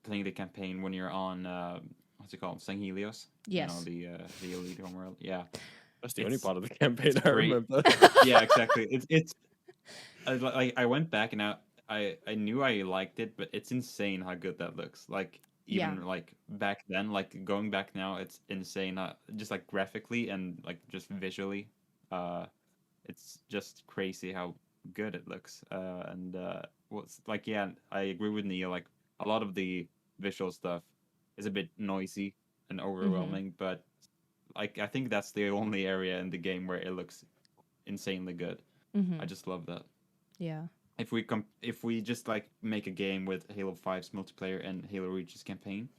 playing the campaign when you're on what's it called, St. Helios? Yes. You know, the elite homeworld. Yeah. That's the only part of the campaign I remember. Yeah, exactly. It's I went back and I knew I liked it, but it's insane how good that looks. Like even like back then, like going back now, it's insane. Just like graphically and like just visually, it's just crazy how good it looks. And what's like, yeah, I agree with Neo. Like a lot of the visual stuff is a bit noisy and overwhelming, but like I think that's the only area in the game where it looks insanely good. Mm-hmm. I just love that. Yeah. If we just like make a game with Halo 5's multiplayer and Halo Reach's campaign,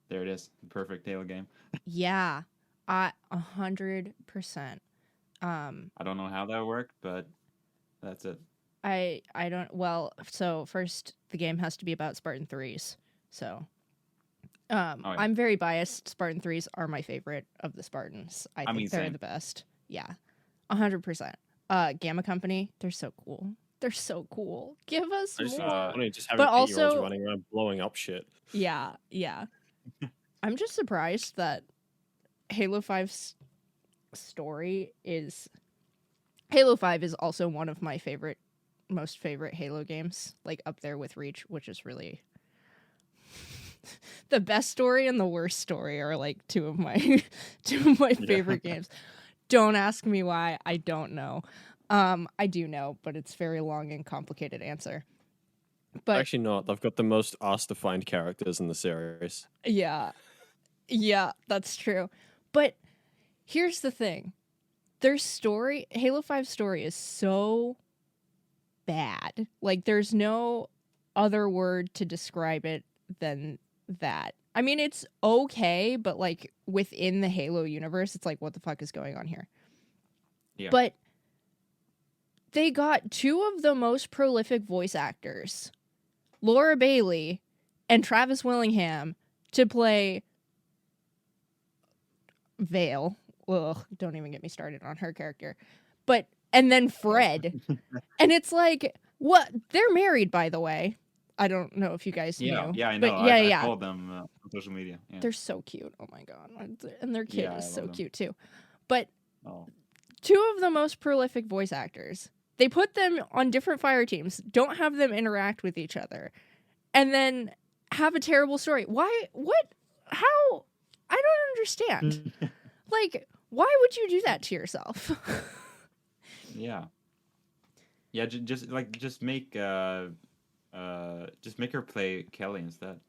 there it is, the perfect Halo game. Yeah, 100%. I don't know how that worked, but that's it. I don't. Well, so first the game has to be about Spartan 3s. So, I'm very biased. Spartan 3s are my favorite of the Spartans. I think they're the best. Yeah, 100%. Gamma Company, they're so cool. They're so cool. Give us more. Just having 8-year-olds running around blowing up shit. Yeah. I'm just surprised that Halo 5's story is... Halo 5 is also one of my most favorite Halo games, like up there with Reach, which is really... the best story and the worst story are like two of my favorite games. Don't ask me why. I don't know. I do know, but it's a very long and complicated answer. But actually not. They've got the most ass-defined characters in the series. Yeah, that's true. But here's the thing. Their story, Halo 5's story, is so bad. Like, there's no other word to describe it than that. I mean, it's okay, but like within the Halo universe, it's like, what the fuck is going on here? Yeah. But they got two of the most prolific voice actors, Laura Bailey and Travis Willingham, to play Vale. Ugh, don't even get me started on her character. And then Fred. And it's like, what? They're married, by the way. I don't know if you guys knew. Yeah, I know. But I followed them on social media. Yeah. They're so cute. Oh my god. And their kid is so cute too. But two of the most prolific voice actors, they put them on different fire teams, don't have them interact with each other, and then have a terrible story. Why? What? How? I don't understand. Like, why would you do that to yourself? Yeah, just make her play Kelly instead,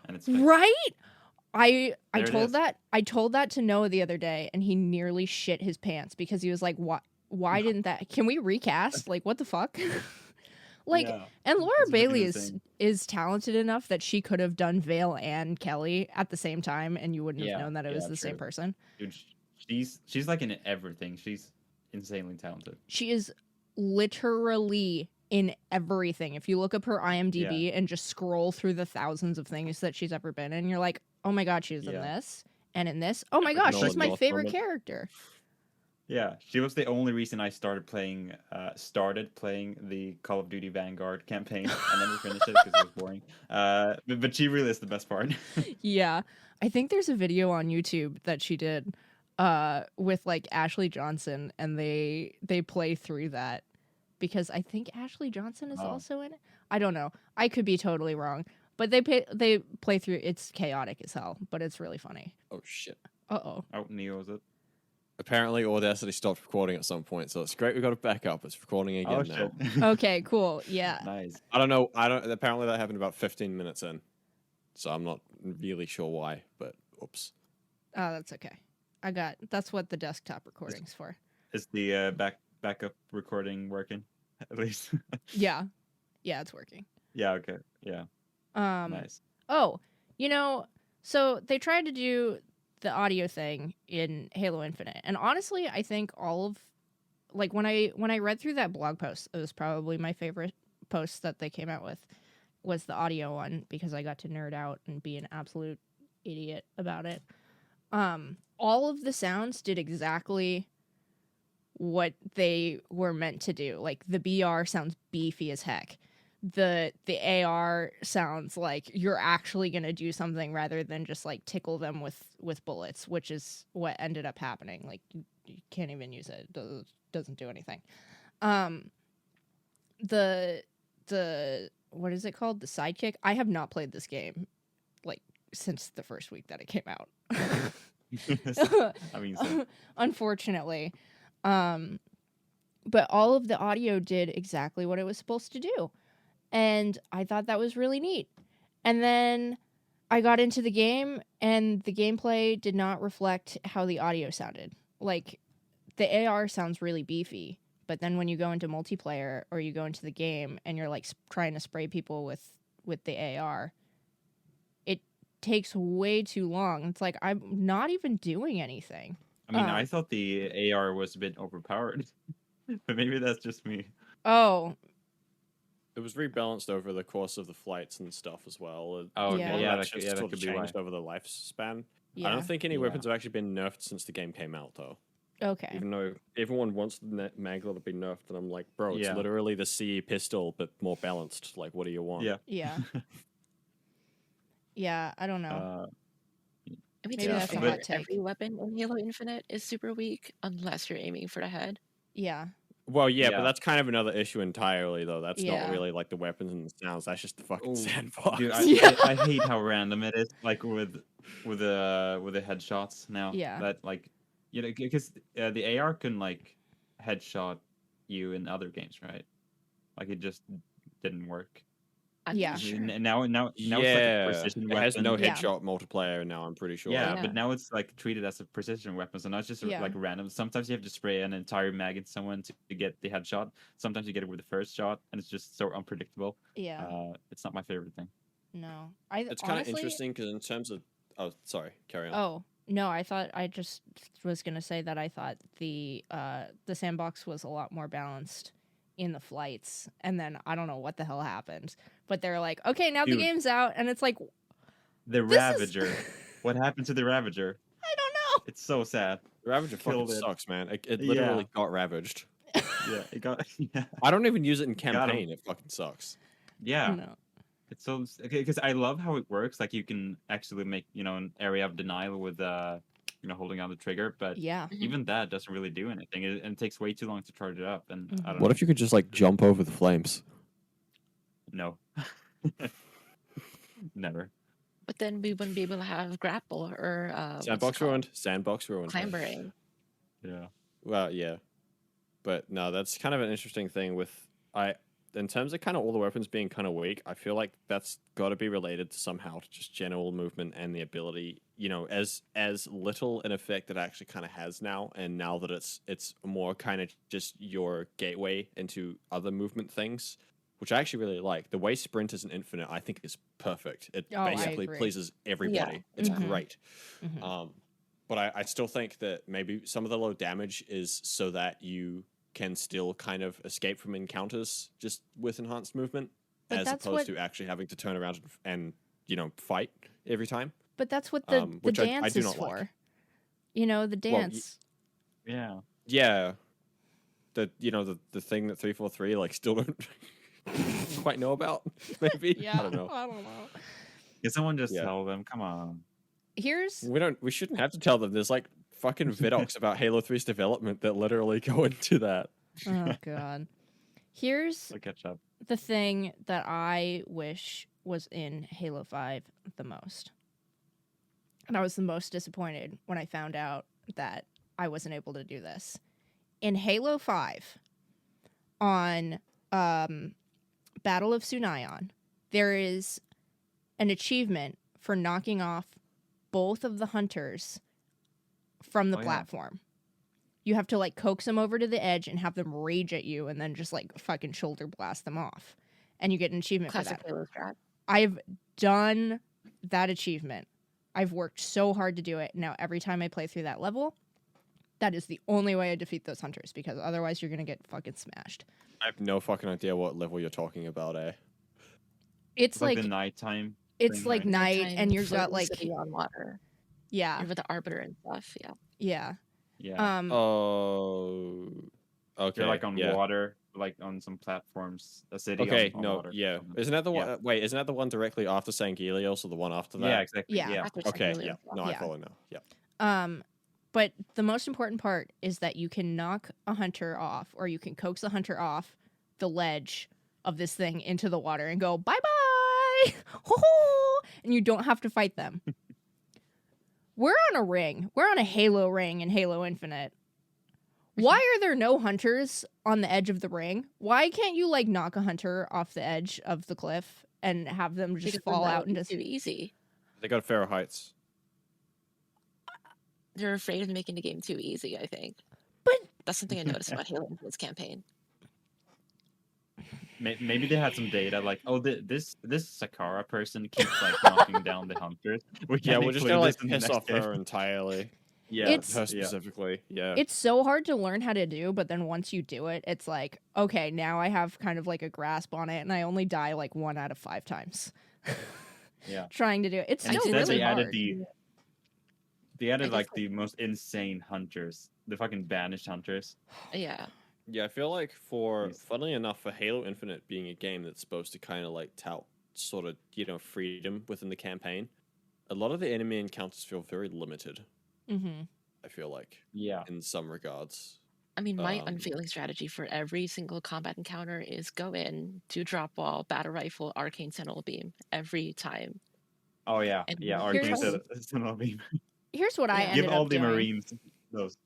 and it's fine. Right. I told that to Noah the other day, and he nearly shit his pants because he was like, why didn't that? Can we recast? Like, what the fuck? And Laura Bailey is talented enough that she could have done Vale and Kelly at the same time, and you wouldn't have known that it was the same person. Dude, she's like in everything. She's insanely talented. She is literally in everything. If you look up her IMDb and just scroll through the thousands of things that she's ever been in, you're like, oh my god, she's in this and in this. Oh my gosh, she's my favorite character. Yeah, she was the only reason I started playing the Call of Duty Vanguard campaign. I never finished it because it was boring. But she really is the best part. Yeah, I think there's a video on YouTube that she did with like Ashley Johnson, and they play through that because I think Ashley Johnson is also in it. I don't know. I could be totally wrong, but they play through. It's chaotic as hell, but it's really funny. Oh shit. Oh, Neo, is it? Apparently, Audacity stopped recording at some point, so it's great we got it back up. It's recording again now. Okay, cool. Yeah. Nice. I don't know. Apparently, that happened about 15 minutes in, so I'm not really sure why. But oops. Oh, that's okay. That's what the desktop recording's for. Is the backup recording working at least? Yeah, it's working. Yeah. Okay. Yeah. Nice. Oh, so they tried to do the audio thing in Halo Infinite, and honestly, I think all of, like, when I read through that blog post, it was probably my favorite post that they came out with, was the audio one, because I got to nerd out and be an absolute idiot about it. All of the sounds did exactly what they were meant to do. Like, the BR sounds beefy as heck. The AR sounds like you're actually going to do something rather than just like tickle them with bullets, which is what ended up happening. Like, you can't even use it. It doesn't do anything. The what is it called? The Sidekick. I have not played this game like since the first week that it came out. I mean, so. Unfortunately. But all of the audio did exactly what it was supposed to do. And I thought that was really neat. And then I got into the game, and the gameplay did not reflect how the audio sounded. Like, the AR sounds really beefy, but then when you go into multiplayer or you go into the game and you're like trying to spray people with the AR, it takes way too long. It's like, I'm not even doing anything. I mean, I thought the AR was a bit overpowered, but maybe that's just me. Oh. it was rebalanced over the course of the flights and stuff as well. Oh, Yeah. okay. Yeah, That shit could, sort of be why. changed over the lifespan. I Yeah. don't think any Yeah. weapons have actually been nerfed since the game came out, though. Okay. Even though everyone wants the Magla to be nerfed, and I'm like, bro, it's Yeah. literally the CE pistol, but more balanced. Like, what do you want? Yeah. Yeah. Yeah, I don't know. I mean, Maybe to be that's a fair, hot take. every weapon in Halo Infinite is super weak unless you're aiming for the head. Yeah. Well, yeah, Yeah. but that's kind of another issue entirely, though. That's Yeah. not really like the weapons and the sounds. That's just the fucking Oh, sandbox. Dude, Yeah. I hate how random it is. Like with the headshots now. Yeah. That like, you know, because the AR can like headshot you in other games, right? Like it just didn't work. I'm Yeah. not sure. Now it's like a yeah, precision it weapon. has no Yeah. headshot multiplayer now. I'm pretty sure. Yeah, Yeah. but now it's like treated as a precision weapon, so now it's just Yeah. like random. Sometimes you have to spray an entire mag at someone to get the headshot. Sometimes you get it with the first shot, and it's just so unpredictable. Yeah. It's not my favorite thing. No. It's kind of honestly- interesting because in terms of, oh, sorry, carry on. Oh, no, I just was going to say that I thought the sandbox was a lot more balanced in the flights, and then I don't know what the hell happened, but they're like, okay, now the Dude. game's out, and it's like, The This is- Ravager. What happened to the Ravager? I don't know. It's so sad. Ravager fucking Killed it. sucks, man. It literally got ravaged. Yeah, it got. Yeah, I don't even use it in Got 'em. campaign. It fucking sucks. yeah. No. It's so okay because I love how it works. Like you can actually make an area of denial with holding on the trigger, but Yeah. even that doesn't really do anything, and it takes way too long to charge it up. And I don't What know. if you could just like jump over the flames? No. Never. But then we wouldn't be able to have grapple or Sandbox ruined. Sandbox ruined. clambering. Yeah. Well, yeah, but no, that's kind of an interesting thing with in terms of kind of all the weapons being kind of weak. I feel like that's got to be related somehow to just general movement and the ability, as little an effect it actually kind of has now, and now that it's more kind of just your gateway into other movement things, which I actually really like. The way sprint is an infinite, I think is perfect. It Oh, I basically agree. pleases everybody. Yeah. It's Mhm. great. Mhm. But I still think that maybe some of the low damage is so that you can still kind of escape from encounters just with enhanced movement, But as that's opposed what- to actually having to turn around and fight every time. But that's what the which I dance do is not for. like. The dance. Yeah. Yeah, the thing that 343 like still don't quite know about. Maybe I don't know. I don't know. Can someone just Yeah. tell them? Come on. Here's We shouldn't have to tell them. There's like fucking vidocs about Halo 3's development that literally go into that. oh god. Here's I'll catch up. the thing that I wish was in Halo 5 the most. And I was the most disappointed when I found out that I wasn't able to do this. In Halo 5, on Battle of Sunayon, there is an achievement for knocking off both of the hunters from the Oh, yeah. platform. You have to like coax them over to the edge and have them rage at you and then just like fucking shoulder blast them off. And you get an achievement for Classic that. Halo strat. I've done that achievement. I've worked so hard to do it. Now every time I play through that level, that is the only way I defeat those hunters, because otherwise you're gonna get fucking smashed. I have no fucking idea what level you're talking about, eh? It's Like like the nighttime. it's thing, like right? night Nighttime and you've floating got like city on water. yeah. You're with the Arbiter and stuff. Yeah. Yeah. Yeah. Oh, okay. You're like on yeah. water, like on some platforms. A city. Okay, on no, water. yeah. something. Isn't that the one? Yeah. Wait, isn't that the one directly after San Helios, or the one after that? Yeah, exactly. Yeah. Yeah. After Okay, San yeah. Helios, No, I Yeah. follow now. Yeah. But the most important part is that you can knock a hunter off, or you can coax a hunter off the ledge of this thing into the water and go bye bye, and you don't have to fight them. We're on a ring. We're on a Halo ring in Halo Infinite. Why are there no hunters on the edge of the ring? Why can't you like knock a hunter off the edge of the cliff and have them just Because fall that out would and be just too easy. They got Pharaoh Heights. They're afraid of making the game too easy, I think. But- that's something I noticed about Halo Infinite's campaign. Maybe they had some data like, oh, this Zacarra person keeps like knocking down the hunters. Yeah, we're just gonna include like this in the piss next off game. her entirely. Yeah, It's- Her yeah. specifically, yeah. It's so hard to learn how to do, but then once you do it, it's like, okay, now I have kind of like a grasp on it, and I only die like 1 out of 5 times. Yeah. Trying to do it. It's And still instead really they hard. added guess like the most insane hunters, the fucking banished hunters. Yeah. Yeah, I feel like for, Yes. funnily enough, for Halo Infinite being a game that's supposed to kind of like tout sort of, freedom within the campaign, a lot of the enemy encounters feel very limited, Mm-hmm. I feel like, Yeah. in some regards. I mean, my Um, unfailing strategy for every single combat encounter is go in, do drop wall, battle rifle, arcane sentinel beam every time. Oh yeah, And yeah. here's- Arcane Sentinel Beam. Here's what I Yeah. ended Give all up the doing. Marines those.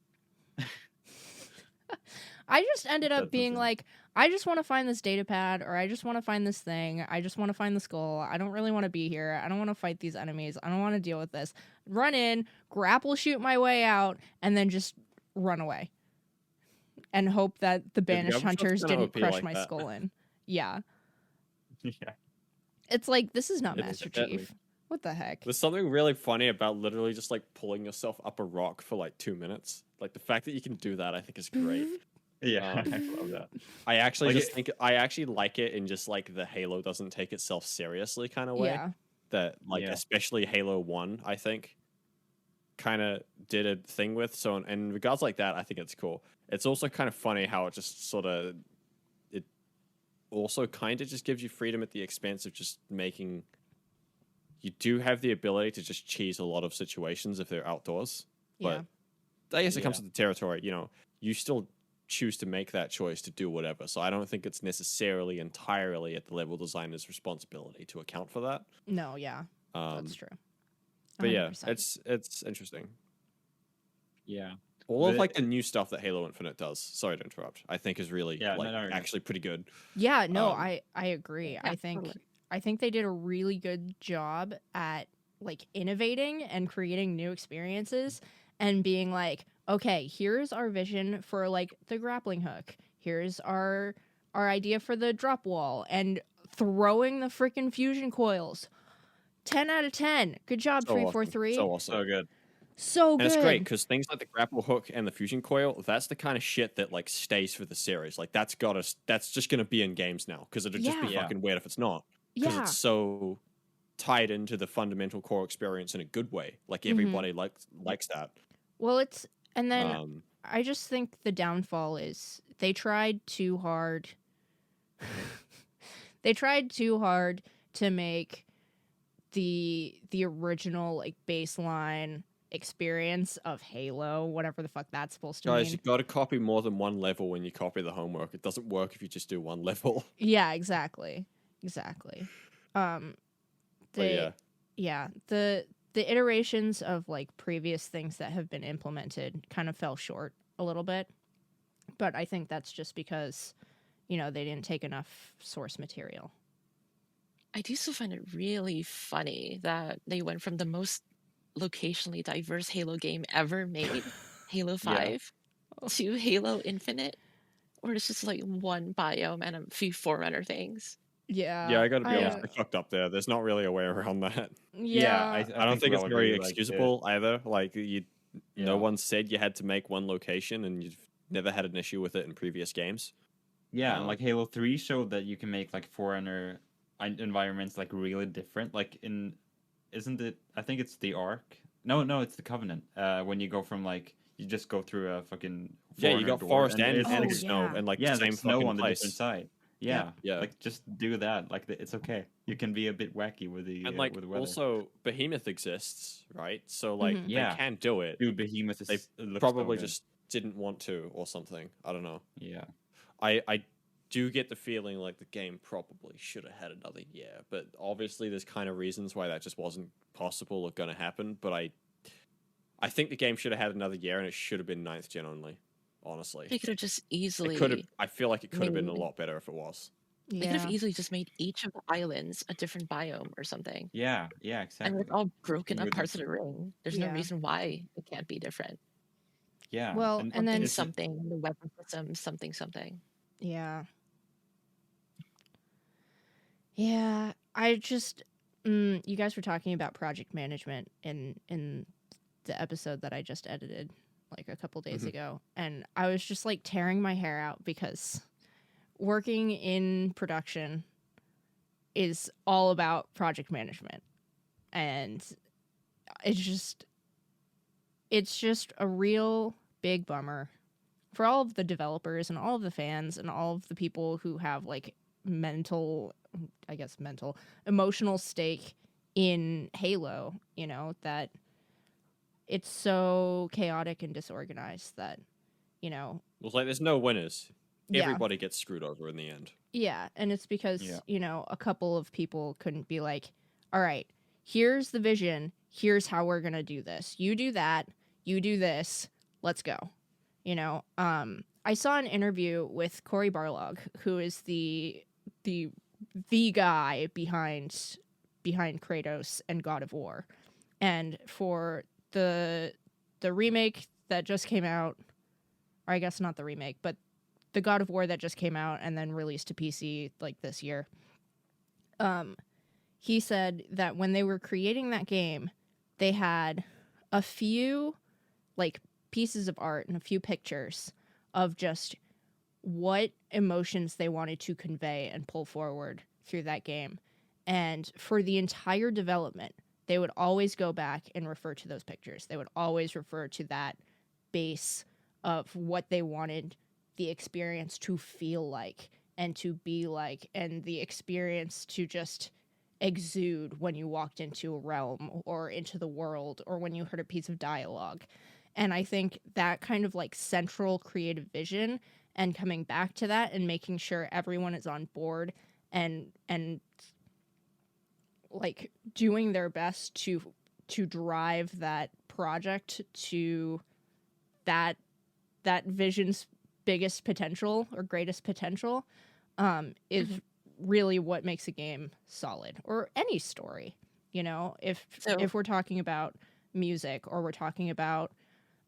I just ended up That's being insane. like, I just want to find this data pad, or I just want to find this thing. I just want to find the skull. I don't really want to be here. I don't want to fight these enemies. I don't want to deal with this. Run in, grapple shoot my way out, and then just run away. And hope that the banished grapple shot's hunters kinda didn't OP crush like my that. skull in. Yeah. Yeah. It's like, this is not It's Master deadly. Chief. What the heck? There's something really funny about literally just like pulling yourself up a rock for like 2 minutes. Like the fact that you can do that, I think is great. Yeah, Um, I love that. I actually Like just think I actually like it in just like the Halo doesn't take itself seriously kind of way. Yeah. That like Yeah. especially Halo 1, I think, kind of did a thing with. So in regards like that, I think it's cool. It's also kind of funny how it just sort of it also kind of just gives you freedom at the expense of just making. You do have the ability to just cheese a lot of situations if they're outdoors, Yeah. but I guess it comes Yeah. with the territory. You still choose to make that choice to do whatever. So I don't think it's necessarily entirely at the level designer's responsibility to account for that. No, yeah. That's true. But yeah, 100%. it's interesting. Yeah. All of But- like the new stuff that Halo Infinite does, sorry to interrupt, I think is really Yeah, no, like no, no. actually pretty good. Yeah, no, Um, I agree. I think totally. I think they did a really good job at like innovating and creating new experiences and being like, okay, here's our vision for like the grappling hook. Here's our idea for the drop wall and throwing the freaking fusion coils. 10 out of 10. Good job, So awesome. 343. So awesome. So good. So And good. it's great because things like the grapple hook and the fusion coil, that's the kind of shit that like stays for the series. Like that's just gonna be in games now because it'd just be Yeah. fucking weird if it's not. Because Yeah. it's so tied into the fundamental core experience in a good way. Like Mhm. everybody likes that. Well, it's and then Um, I just think the downfall is they tried too hard. They tried too hard to make the original like baseline experience of Halo, whatever the fuck that's supposed to guys, mean. you got to copy more than one level when you copy the homework. It doesn't work if you just do one level. Yeah, exactly. But The iterations of like previous things that have been implemented kind of fell short a little bit. But I think that's just because, they didn't take enough source material. I do still find it really funny that they went from the most locationally diverse Halo game ever made, Halo 5, to Halo Infinite, where it's just like one biome and a few Forerunner things. Yeah, I gotta be honest, they fucked up there. There's not really a way around that. Yeah, I don't think it's very we all agree, like, excusable either. Like no Yeah. one said you had to make one location, and you've never had an issue with it in previous games. Yeah, and like Halo 3 showed that you can make like Forerunner environments like really different. Like isn't it? I think it's the Ark. No, it's the Covenant. When you go from like you just go through a fucking Yeah, you Forerunner got door, forest and it's- Oh, snow, yeah. and like yeah, the same there's snow fucking on the place. different side. Yeah, Yeah. like just do that. Like it's okay. You can be a bit wacky with the And like with the weather. also, Behemoth exists, right? So like Mhm. Yeah. they can do it. Dude, Behemoth is They it looks so Probably good. just didn't want to, or something. I don't know. Yeah. I do get the feeling like the game probably should have had another year, but obviously there's kind of reasons why that just wasn't possible or going to happen. But I think the game should have had another year, and it should have been 9th gen only. Honestly, They could have just easily. it could have. I feel like it could have been a made- lot better if it was. They could have easily just made each of the islands a different biome or something. Yeah, And exactly. with all broken up Wouldn't- parts of the ring, there's no Yeah. reason why it can't be different. Yeah. Well, and then- Then it's- something, the weapon system, something. Yeah. Yeah, I just you guys were talking about project management in the episode that I just edited like a couple days ago, and I was just like tearing my hair out because working in production is all about project management, and it's just a real big bummer for all of the developers and all of the fans and all of the people who have like emotional stake in Halo, you know, that it's so chaotic and disorganized that, you know, It's like there's no winners. yeah. Everybody gets screwed over in the end. Yeah, and it's because, you know, a couple of people couldn't be like, all right, here's the vision, here's how we're going to do this. You do that, you do this, let's go. You know, I saw an interview with Cory Barlog, who is the guy behind Kratos and God of War. And for the remake that just came out, or I guess not the remake, but the God of War that just came out and then released to PC like this year, he said that when they were creating that game, they had a few like pieces of art and a few pictures of just what emotions they wanted to convey and pull forward through that game. And for the entire development, they would always go back and refer to those pictures. They would always refer to that base of what they wanted the experience to feel like and to be like, and the experience to just exude when you walked into a realm or into the world or when you heard a piece of dialogue. And I think that kind of like central creative vision and coming back to that and making sure everyone is on board and like doing their best to drive that project to that vision's biggest potential or greatest potential is really what makes a game solid, or any story. You know, if we're talking about music, or we're talking about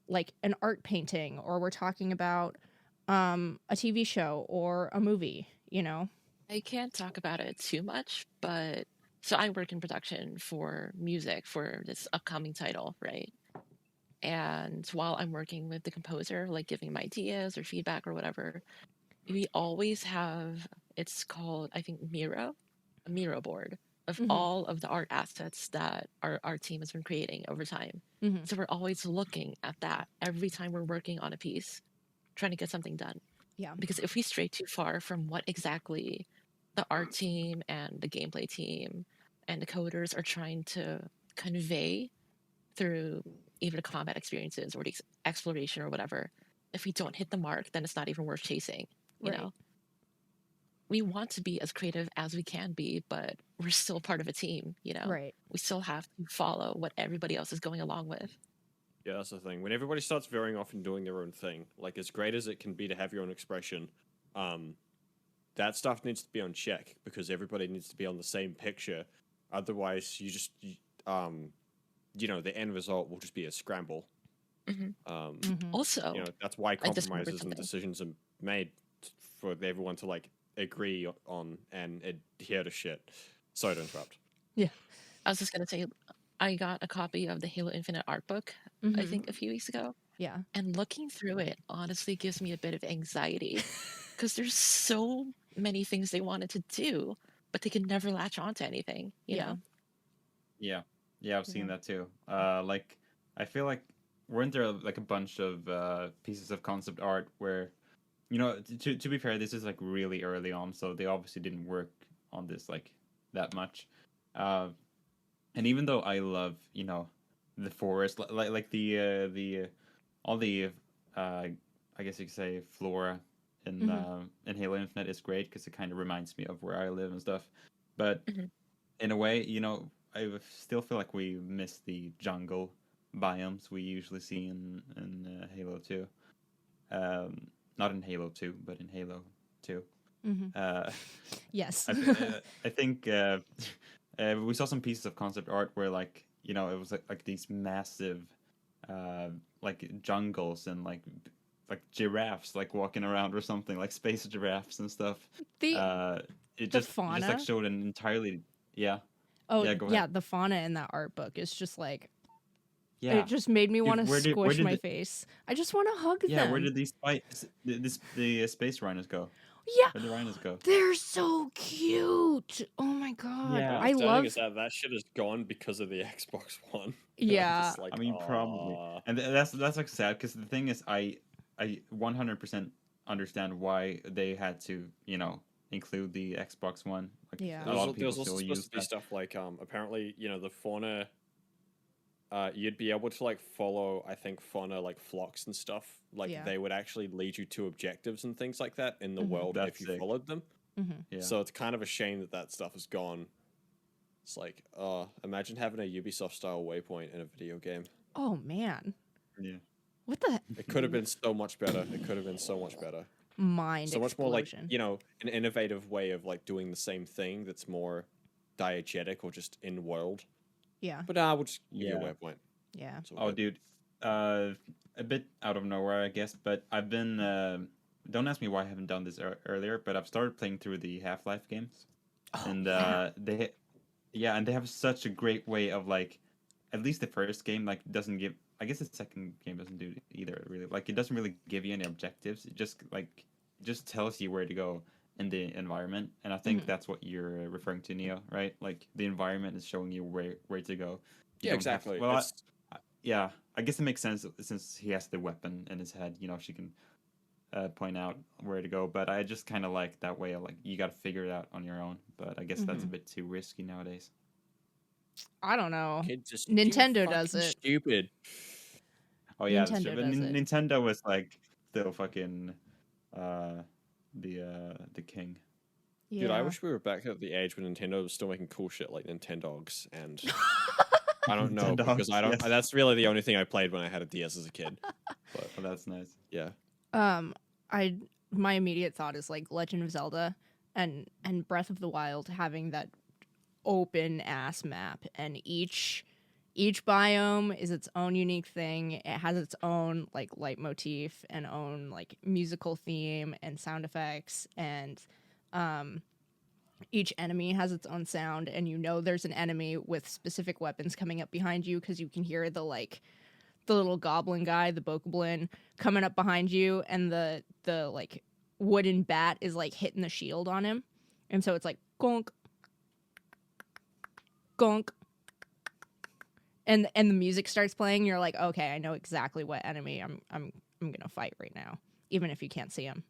like an art painting, or we're talking about a TV show or a movie, you know. I can't talk about it too much, but so I work in production for music for this upcoming title, right? And while I'm working with the composer, like giving him ideas or feedback or whatever, we always have, it's called, I think, a Miro board of all of the art assets that our team has been creating over time. So we're always looking at that every time we're working on a piece, trying to get something done. Yeah. Because if we stray too far from what exactly the art team and the gameplay team and the coders are trying to convey through either the combat experiences or the exploration or whatever, if we don't hit the mark, then it's not even worth chasing, you know? We want to be as creative as we can be, but we're still part of a team, you know? Right. We still have to follow what everybody else is going along with. Yeah, that's the thing. When everybody starts veering off and doing their own thing, like as great as it can be to have your own expression, that stuff needs to be on check because everybody needs to be on the same picture. Otherwise, you know, the end result will just be a scramble. Also, you know, that's why compromises and decisions are made for everyone to like agree on and adhere to shit. Sorry to interrupt. Yeah. I was just going to say, I got a copy of the Halo Infinite art book, I think a few weeks ago. Yeah. And looking through it honestly gives me a bit of anxiety because there's so many things they wanted to do, but they could never latch on to anything, you know? Yeah, I've seen that too. Like, I feel like weren't there like a bunch of pieces of concept art where, you know, to be fair, this is like really early on, so they obviously didn't work on this like that much. And even though I love, you know, the forest, like the all the I guess you could say flora in Halo Infinite is great because it kind of reminds me of where I live and stuff. But in a way, you know, I still feel like we miss the jungle biomes we usually see in Halo 2. Not in Halo 2, but in Halo 2. Yes. I think we saw some pieces of concept art where, like, you know, it was like these massive like jungles and like giraffes like walking around or something, like space giraffes and stuff. It just like showed an entirely Oh yeah, the fauna in that art book is just like Yeah. It just made me want to where squish did my face. I just want to hug Yeah, them. where did the space rhinos go? Yeah. Where did the rhinos go? They're so cute. Oh my god. Yeah. I love is that shit is gone because of the Xbox One. Yeah. Just like, I mean, probably. And that's like sad because the thing is, I 100% understand why they had to, include the Xbox One. Like, Yeah. a lot of people There's also still supposed use to be that. stuff like apparently the fauna. You'd be able to like follow, I think, fauna like flocks and stuff. Like Yeah. they would actually lead you to objectives and things like that in the Mhm. world That's if you sick. followed them. Mm-hmm. Yeah. So it's kind of a shame that stuff is gone. It's like, imagine having a Ubisoft style waypoint in a video game. Oh man. Yeah. What the It could have been so much better. It could have been so much better. mind So much more like, explosion. an innovative way of like doing the same thing that's more diegetic or just in world. Yeah. But we'll just give you a Yeah. waypoint. Yeah. It's all Oh, good. dude. A bit out of nowhere, I guess, but I've been. Don't ask me why I haven't done this earlier, but I've started playing through the Half-Life games, Oh, and yeah. they have such a great way of like, at least the first game like doesn't give. I guess the second game doesn't do either really. Like it doesn't really give you any objectives. It just tells you where to go in the environment, and I think Mhm. that's what you're referring to, Neo, right? Like the environment is showing you where to go. You Yeah, don't have- exactly. well, yeah, I guess it makes sense since he has the weapon in his head. She can point out where to go. But I just kind of like that way of like you got to figure it out on your own. But I guess that's a bit too risky nowadays. I don't know. Kids are Nintendo does fucking it. stupid. Oh yeah, that's Nintendo true. But does it. Nintendo was like still fucking the king. Yeah. Dude, I wish we were back at the age when Nintendo was still making cool shit like Nintendogs and I don't know Nintendogs, because I don't. yes. That's really the only thing I played when I had a DS as a kid. But Oh, that's nice. yeah, My immediate thought is like Legend of Zelda and Breath of the Wild having that open ass map, and each biome is its own unique thing. It has its own like leitmotif and own like musical theme and sound effects, and each enemy has its own sound, and there's an enemy with specific weapons coming up behind you because you can hear the little goblin guy, the bokoblin, coming up behind you, and the like wooden bat is like hitting the shield on him, and so it's like gonk, gonk, and the music starts playing. You're like, okay, I know exactly what enemy I'm gonna fight right now, even if you can't see him.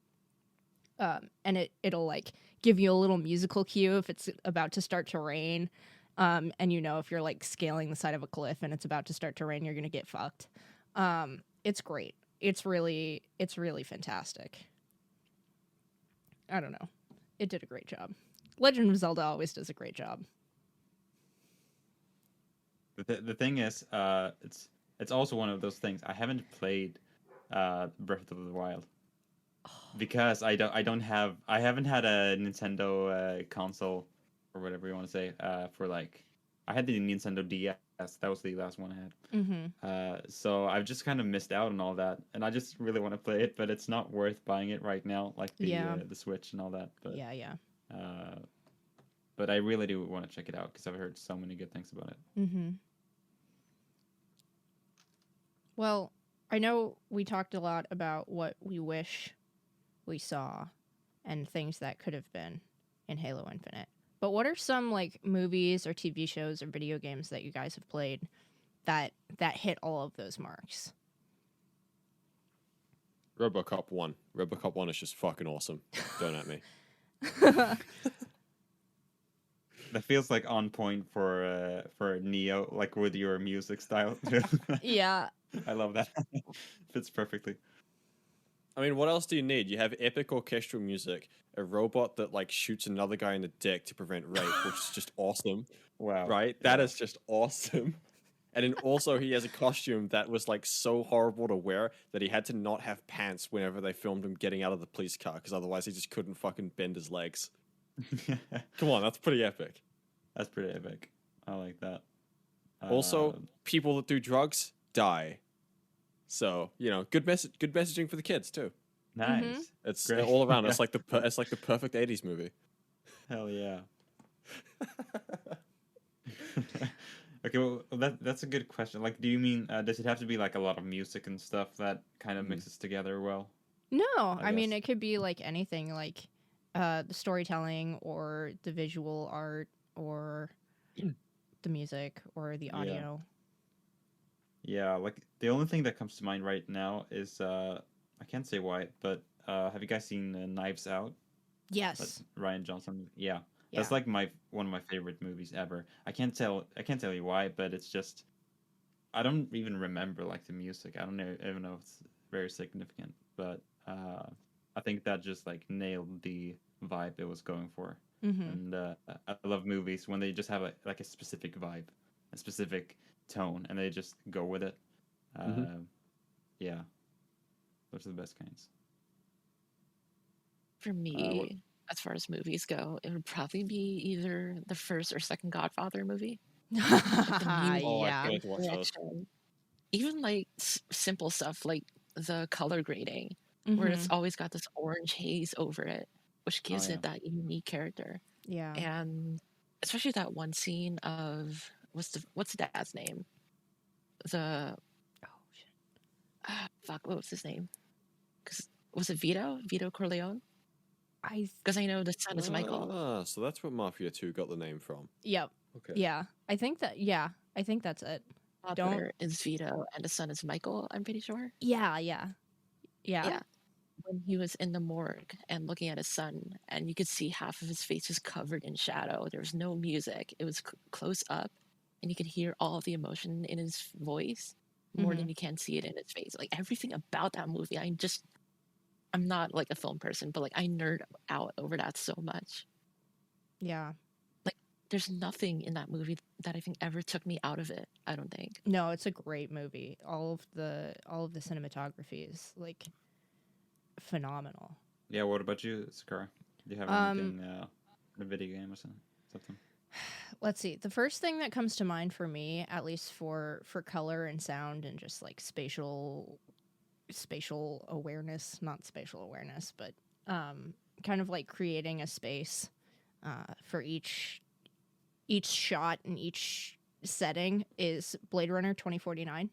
And it'll like give you a little musical cue if it's about to start to rain. And if you're like scaling the side of a cliff and it's about to start to rain, you're gonna get fucked. It's great. It's really fantastic. I don't know. It did a great job. Legend of Zelda always does a great job. The thing is, it's also one of those things. I haven't played Breath of the Wild because I haven't had a Nintendo console or whatever you want to say for like I had the Nintendo DS. That was the last one I had. Mm-hmm. So I've just kind of missed out on all that, and I just really want to play it, but it's not worth buying it right now, like the Switch and all that. But Yeah. But I really do want to check it out because I've heard so many good things about it. Mm-hmm. Well, I know we talked a lot about what we wish we saw and things that could have been in Halo Infinite. But what are some like movies or TV shows or video games that you guys have played that hit all of those marks? RoboCop 1. RoboCop 1 is just fucking awesome. Don't at me. That feels like on point for Neo, like with your music style. Yeah. I love that. Fits perfectly. I mean, what else do you need? You have epic orchestral music, a robot that like shoots another guy in the dick to prevent rape, which is just awesome. Wow. Right? That is just awesome. And then also he has a costume that was like so horrible to wear that he had to not have pants whenever they filmed him getting out of the police car because otherwise he just couldn't fucking bend his legs. Come on, that's pretty epic. That's pretty epic. I like that. Also, people that do drugs die. So, good messaging for the kids too. Nice. Mm-hmm. It's Great. all around. Yeah. It's like the perfect 80s movie. Hell yeah. Okay, well, that's a good question. Like, do you mean does it have to be like a lot of music and stuff that kind of mixes together well? No, I I mean guess. it could be like anything, like the storytelling or the visual art or the music or the Yeah. audio. Yeah, like the only thing that comes to mind right now is I can't say why, but have you guys seen Knives Out? That's Yes. Ryan Johnson. Yeah. Yeah. That's like one of my favorite movies ever. I can't tell you why, but it's just I don't even remember like the music. I don't know even know if it's very significant, but I think that just like nailed the vibe it was going for. Mm-hmm. And I love movies when they just have like a specific vibe, a specific tone, and they just go with it. Yeah, those are the best kinds. For me, as far as movies go, it would probably be either the first or second Godfather movie. Yeah. I can't watch those. Direction. Even like simple stuff like the color grading, where it's Mm-hmm. always got this orange haze over it, which gives yeah. it that unique character. Yeah. And especially that one scene of what's the dad's name? The fuck, what was his name? Because was it Vito Corleone? Because I know the son is Michael. Ah, so that's where Mafia 2 got the name from. Yep. Okay. Yeah. I think that's it. Father is Vito and the son is Michael, I'm pretty sure. Yeah. When he was in the morgue and looking at his son, and you could see half of his face was covered in shadow. There was no music. It was close up, and you could hear all of the emotion in his voice more than you can see it in his face. Like everything about that movie, I'm not like a film person, but like I nerd out over that so much. Yeah. Like there's nothing in that movie that I think ever took me out of it. I don't think. No, it's a great movie. All of the cinematography is like phenomenal. Yeah, what about you, Zacarra? Do you have anything in a video game or something? Let's see. The first thing that comes to mind for me, at least for color and sound and just like spatial awareness, not spatial awareness, but kind of like creating a space for each shot and each setting is Blade Runner 2049.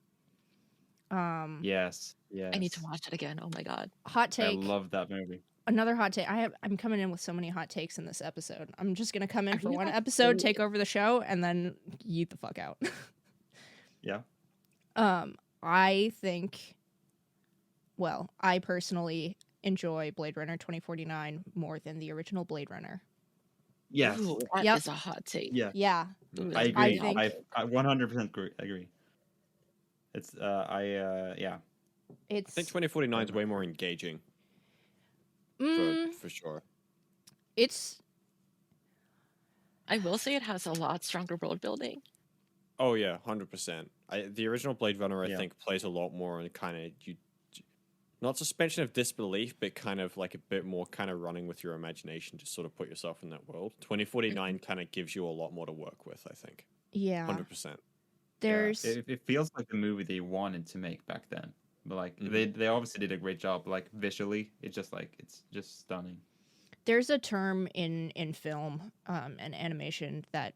Yes. I need to watch it again. Oh my god. Hot take. I love that movie. Another hot take. I'm coming in with so many hot takes in this episode. I'm just gonna come in for one episode, take over the show, and then yeet the fuck out. Yeah. I think. Well, I personally enjoy Blade Runner 2049 more than the original Blade Runner. Yes. Ooh, that is a hot take. Yeah. Yeah. Ooh, I agree. I I 100% agree. It's yeah. I think 2049 is way more engaging. For sure. I will say it has a lot stronger world building. Oh yeah, 100%. The original Blade Runner, I think, plays a lot more on kind of not suspension of disbelief, but kind of like a bit more kind of running with your imagination to sort of put yourself in that world. 2049 kind of gives you a lot more to work with, I think. Yeah. 100%. There's it feels like the movie they wanted to make back then. But like they obviously did a great job. Like visually, it's just stunning. There's a term in film and animation that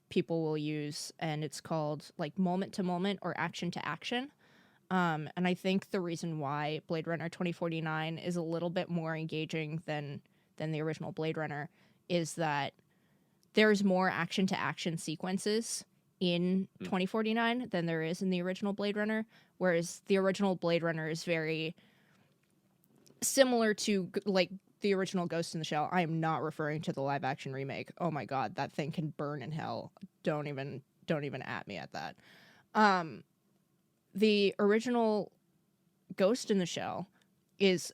people will use, and it's called like moment to moment or action to action. And I think the reason why Blade Runner 2049 is a little bit more engaging than the original Blade Runner is that there's more action to action sequences in 2049 than there is in the original Blade Runner, whereas the original Blade Runner is very similar to like the original Ghost in the Shell. I am not referring to the live action remake. Oh my god, that thing can burn in hell. Don't even at me at that. The original Ghost in the Shell is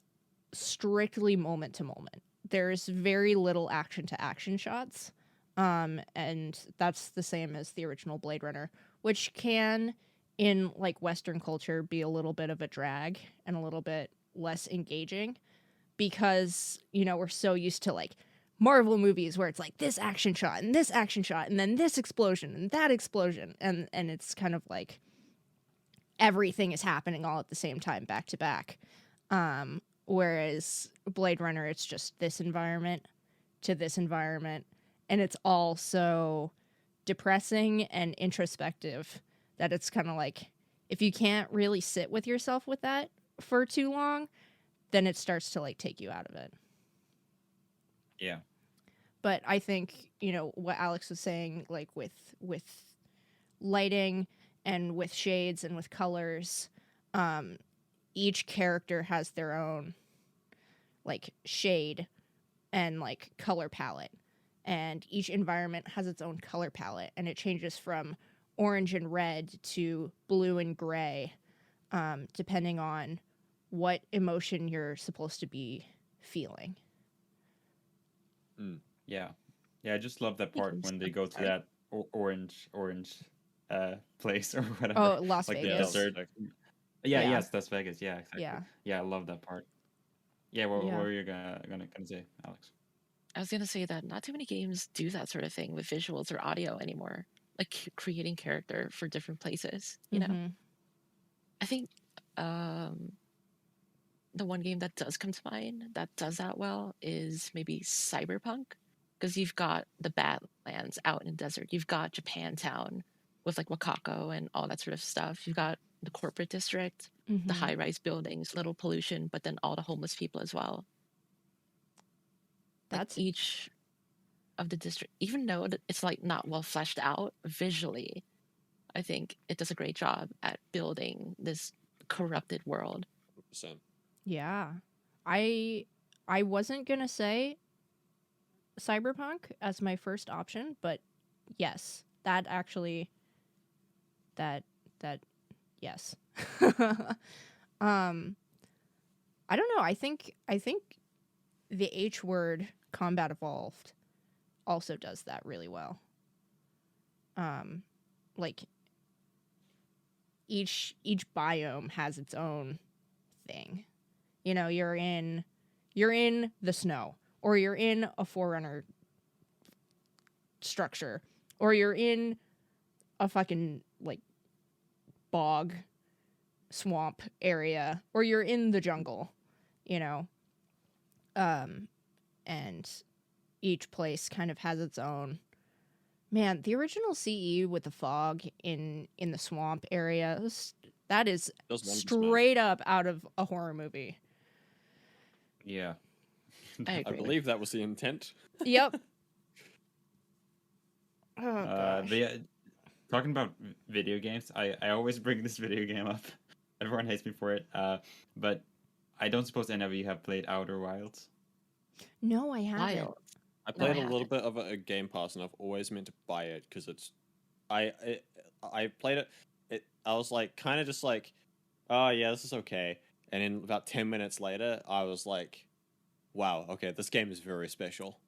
strictly moment to moment. There's very little action to action shots. And that's the same as the original Blade Runner, which can, in like Western culture, be a little bit of a drag and a little bit less engaging because, you know, we're so used to like Marvel movies where it's like this action shot and then this explosion and that explosion. And it's kind of like everything is happening all at the same time, back to back. Whereas Blade Runner, it's just this environment to this environment. And it's all so depressing and introspective that it's kind of like if you can't really sit with yourself with that for too long, then it starts to like take you out of it. Yeah. But I think, you know, what Alyx was saying, like with lighting and with shades and with colors, each character has their own like shade and like color palette, and each environment has its own color palette, and it changes from orange and red to blue and gray, depending on what emotion you're supposed to be feeling. Yeah, I just love that part when they go to that orange place or whatever. Oh, Las like Vegas. The desert. Yeah, yes, Las Vegas. Yeah, exactly. Yeah, I love that part. Yeah, what were you gonna say, Alyx? I was gonna say that not too many games do that sort of thing with visuals or audio anymore, like creating character for different places. You know, I think the one game that does come to mind that does that well is maybe Cyberpunk, because you've got the Badlands out in the desert, you've got Japantown with like Wakako and all that sort of stuff, you've got the corporate district, the high-rise buildings, little pollution, but then all the homeless people as well. That's like each of the district, even though it's like not well fleshed out visually, I think it does a great job at building this corrupted world. 100%. Yeah. I wasn't going to say Cyberpunk as my first option, but yes, that actually yes. I don't know. I think the H word Combat Evolved also does that really well. Like each biome has its own thing. You know, you're in the snow, or you're in a Forerunner structure, or you're in a fucking like bog swamp area, or you're in the jungle, you know. And each place kind of has its own. Man, the original CE with the fog in the swamp area, that is straight up out of a horror movie. Yeah. I believe that was the intent. Yep. Oh, gosh. Talking about video games, I always bring this video game up. Everyone hates me for it. But I don't suppose any of you have played Outer Wilds. No, I haven't. I played a little bit of it at Game Pass, and I've always meant to buy it because it's. I played it. I was like, kind of just like, oh yeah, this is okay. And then about 10 minutes later, I was like, wow, okay, this game is very special.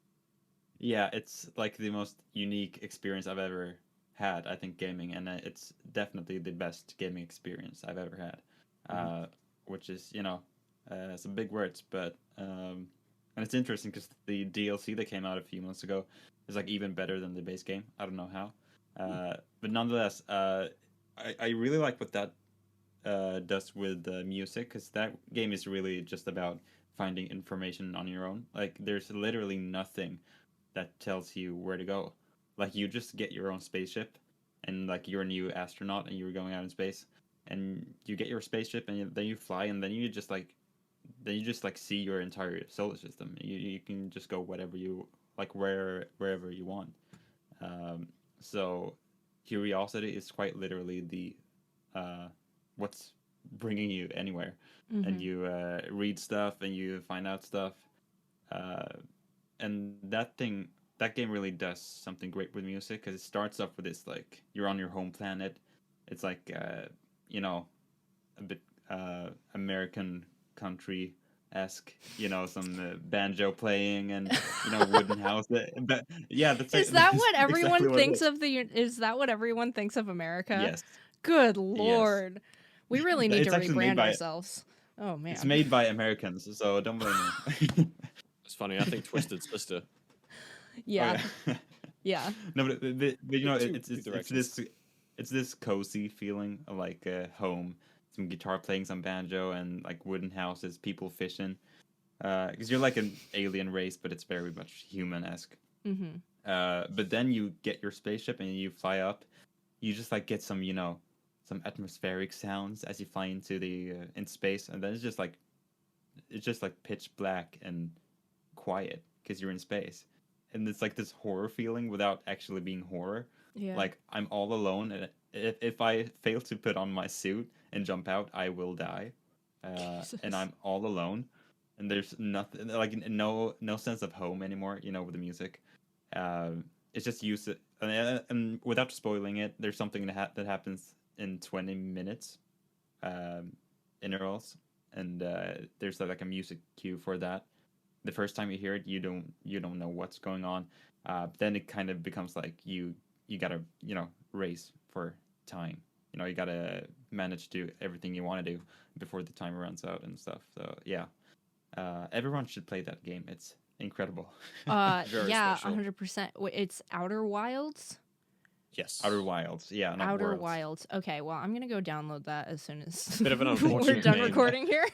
Yeah, it's like the most unique experience I've ever had, I think, gaming, and it's definitely the best gaming experience I've ever had. Which is, you know, some big words, but and it's interesting because the DLC that came out a few months ago is like even better than the base game. I don't know how, but nonetheless, I really like what that does with the music, because that game is really just about finding information on your own. Like, there's literally nothing that tells you where to go. Like, you just get your own spaceship, and like you're a new astronaut, and you're going out in space, and you get your spaceship, and then you fly, and then you just like see your entire solar system. You can just go whatever you like, wherever you want. So curiosity is quite literally the what's bringing you anywhere. And you read stuff and you find out stuff, and that game really does something great with music, because it starts off with this, like, you're on your home planet. It's like you know, a bit American country-esque, you know, some banjo playing and, you know, wooden house. But yeah, is that what everyone thinks of is that what everyone thinks of America? Yes. Good Lord. Yes. We really need to rebrand ourselves. Oh man. It's made by Americans, so don't blame me. It's funny, I think Twisted Sister. Yeah. Oh, yeah. No, but you know, it's this cozy feeling of like home, some guitar playing, some banjo, and like wooden houses, people fishing. Because you're like an alien race, but it's very much human-esque. But then you get your spaceship and you fly up. You just like get some, some atmospheric sounds as you fly into the in space, and then it's just like pitch black and quiet because you're in space, and it's like this horror feeling without actually being horror. Yeah. Like I'm all alone, and if I fail to put on my suit and jump out, I will die. And I'm all alone, and there's nothing like no sense of home anymore. With the music, it's just use it, and without spoiling it, there's something that happens in 20 minutes, intervals, and there's like a music cue for that. The first time you hear it, you don't know what's going on. Then it kind of becomes like you gotta race for time. You gotta manage to do everything you want to do before the timer runs out and stuff. So yeah, everyone should play that game. It's incredible. Yeah, special. 100%. It's Outer Wilds. Yes. Outer Wilds. Yeah, not Outer Worlds. Wilds. Okay, well, I'm gonna go download that as soon as Bit of an we're unfortunate done name. recording here.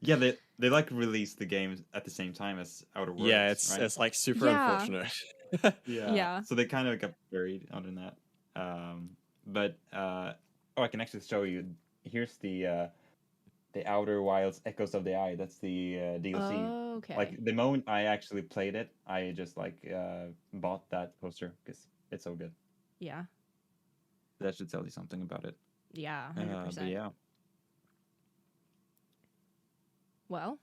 Yeah, they like release the games at the same time as Outer Worlds. Yeah, it's right? it's like super Yeah. unfortunate. Yeah. So they kind of got buried under that. But I can actually show you. Here's the Outer Wilds Echoes of the Eye. That's the DLC. Okay. Like the moment I actually played it, I just bought that poster because it's so good. Yeah. That should tell you something about it. Yeah. But 100%. yeah, Well,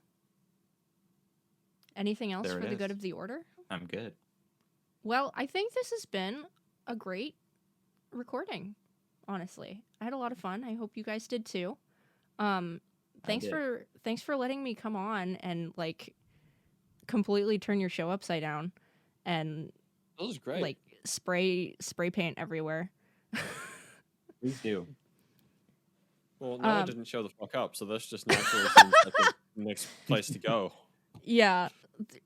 anything else There for it the good is. of the order? I'm good. Well, I think this has been a great recording. Honestly, I had a lot of fun. I hope you guys did too. Thanks for letting me come on and like completely turn your show upside down and That was great. like spray paint everywhere. Please do. Well, no, I didn't show the fuck up, so that's just naturally seems like the next place to go. Yeah.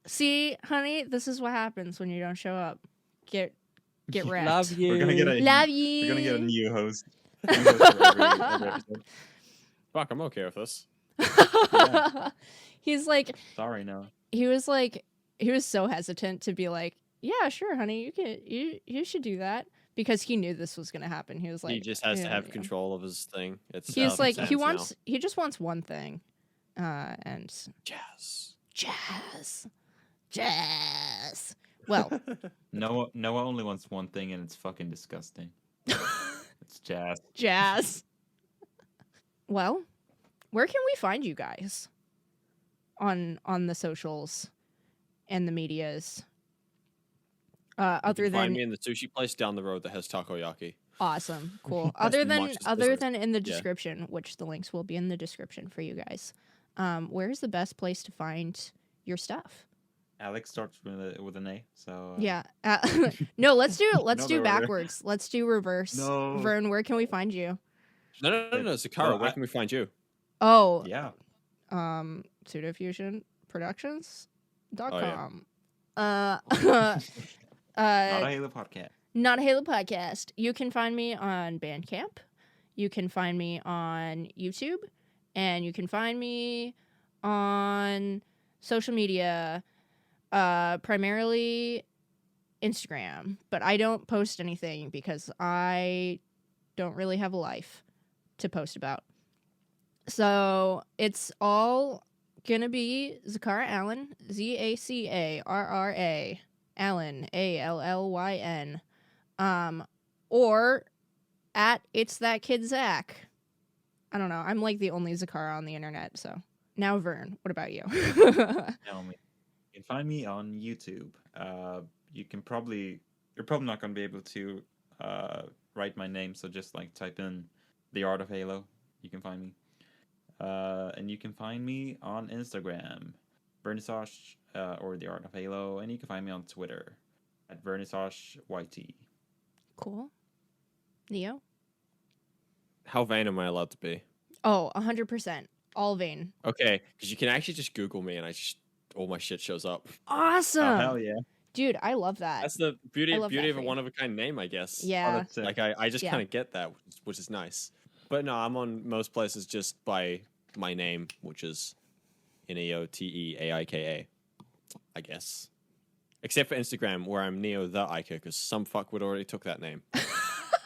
See, honey, this is what happens when you don't show up. Get wrecked. Love you. We're gonna get a Love you. we're gonna get a new host. New host for every episode. Fuck, I'm okay with this. He's like, Sorry, no. he was so hesitant to be like, yeah, sure, honey, you should do that, because he knew this was gonna happen. He was like, He just has to yeah, have yeah. control of his thing. It's He's like, Sans he just wants one thing, and jazz. jazz. Well, Noah only wants one thing, and it's fucking disgusting. It's jazz. jazz. Well, where can we find you guys on the socials and the medias? Other than Find me in the sushi place down the road that has takoyaki. awesome, cool. As other much as than dessert. in the Yeah. description, which the links will be in the description for you guys. Where's the best place to find your stuff? Alex starts with an A, so Yeah. No, let's do Another order. backwards. Let's do reverse. No. Vern, where can we find you? No, Zacarra, Well, where can we find you? Oh, yeah. Pseudofusion Productions.com. Oh, Not Uh, a Halo podcast. Not a Halo podcast. You can find me on Bandcamp. You can find me on YouTube, and you can find me on social media, primarily Instagram. But I don't post anything because I don't really have a life to post about. So it's all gonna be Zacarra Allyn, Zacarra Allyn, Allyn, or at It's That Kid Zach. I don't know. I'm like the only Zacarra on the internet. So now, Vern, what about you? Tell me. You can find me on YouTube. You're probably not going to be able to write my name, so just like type in The Art of Halo. You can find me. And you can find me on Instagram, Wernissage, or The Art of Halo, and you can find me on Twitter at WernissageyT. Cool. Neo? How vain am I allowed to be? Oh, 100%. All vain. Okay, because you can actually just Google me and all my shit shows up. Awesome. Oh, hell yeah. Dude, I love that. That's the beauty I love that of for a you. one of a kind name, I guess. Yeah. Oh, that's sick. Like I just Yeah. kind of get that, which is nice. But no, I'm on most places just by my name, which is Neo Te Aika, I guess. Except for Instagram, where I'm Neo Te Aika, because some fuckwit already took that name.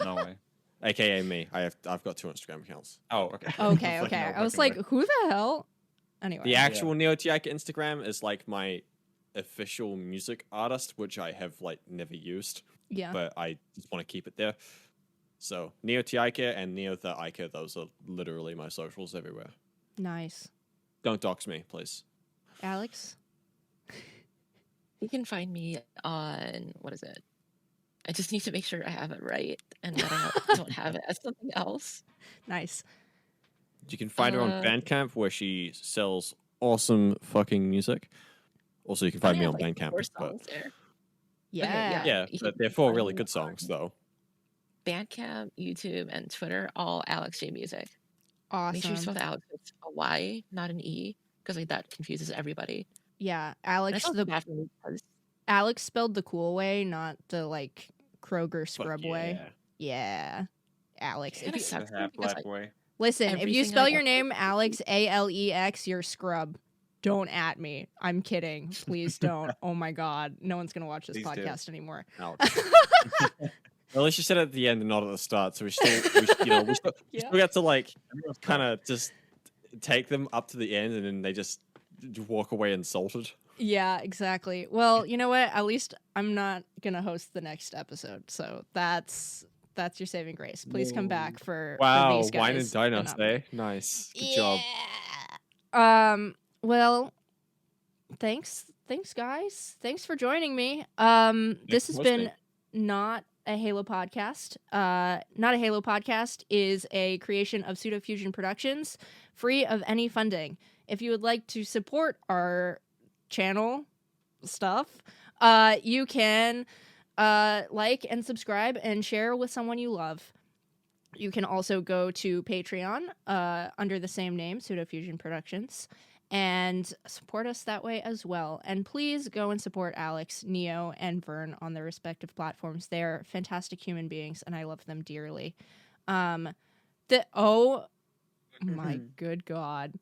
No way. AKA me. I've got 2 Instagram accounts. Oh, okay. Okay, okay. I was like, who the hell? Anyway. The actual Neo Te Aika Instagram is like my official music artist, which I have like never used. Yeah. But I just want to keep it there. So Neo Te Aika and Neo Te Aika, those are literally my socials everywhere. Nice. Don't dox me, please. Alyx? You can find me on, what is it? I just need to make sure I have it right and that I don't have it as something else. Nice. You can find her on Bandcamp, where she sells awesome fucking music. Also, you can find me on Bandcamp. 4 songs there. Yeah. Yeah, but they're 4 really good songs, though. Bandcamp, YouTube, and Twitter, all Alyx G music. Awesome. Make sure you spell the Alyx with a Y, not an E, because like that confuses everybody. Yeah, Alex spelled the cool way, not the like Kroger scrub way. Yeah, Alyx. If you, way. Listen, if you spell your name Alyx Alex, you're scrub. Don't at me. I'm kidding. Please don't. Oh my god, no one's gonna watch this podcast anymore. At least you said it at the end and not at the start, so we still got to like kind of just take them up to the end, and then they just walk away insulted. Yeah, exactly. Well, you know what? At least I'm not gonna host the next episode, so that's your saving grace. Please come back for these guys. Wine and Dinos, eh? Nice, good job. Well, thanks, guys. Thanks for joining me. This has been Not a Halo Podcast. Not a Halo Podcast is a creation of Pseudofusion Productions, free of any funding. If you would like to support our channel stuff, you can like and subscribe and share with someone you love. You can also go to Patreon under the same name, Pseudofusion Productions, and support us that way as well. And please go and support Alyx, Neo, and Wern on their respective platforms. They're fantastic human beings, and I love them dearly. My good God.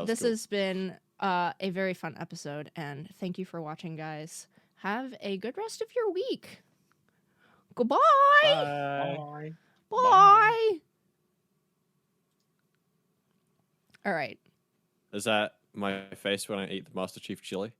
This has been a very fun episode, and thank you for watching, guys. Have a good rest of your week. Goodbye. Bye. Bye. All right. Is that my face when I eat the Master Chief chili?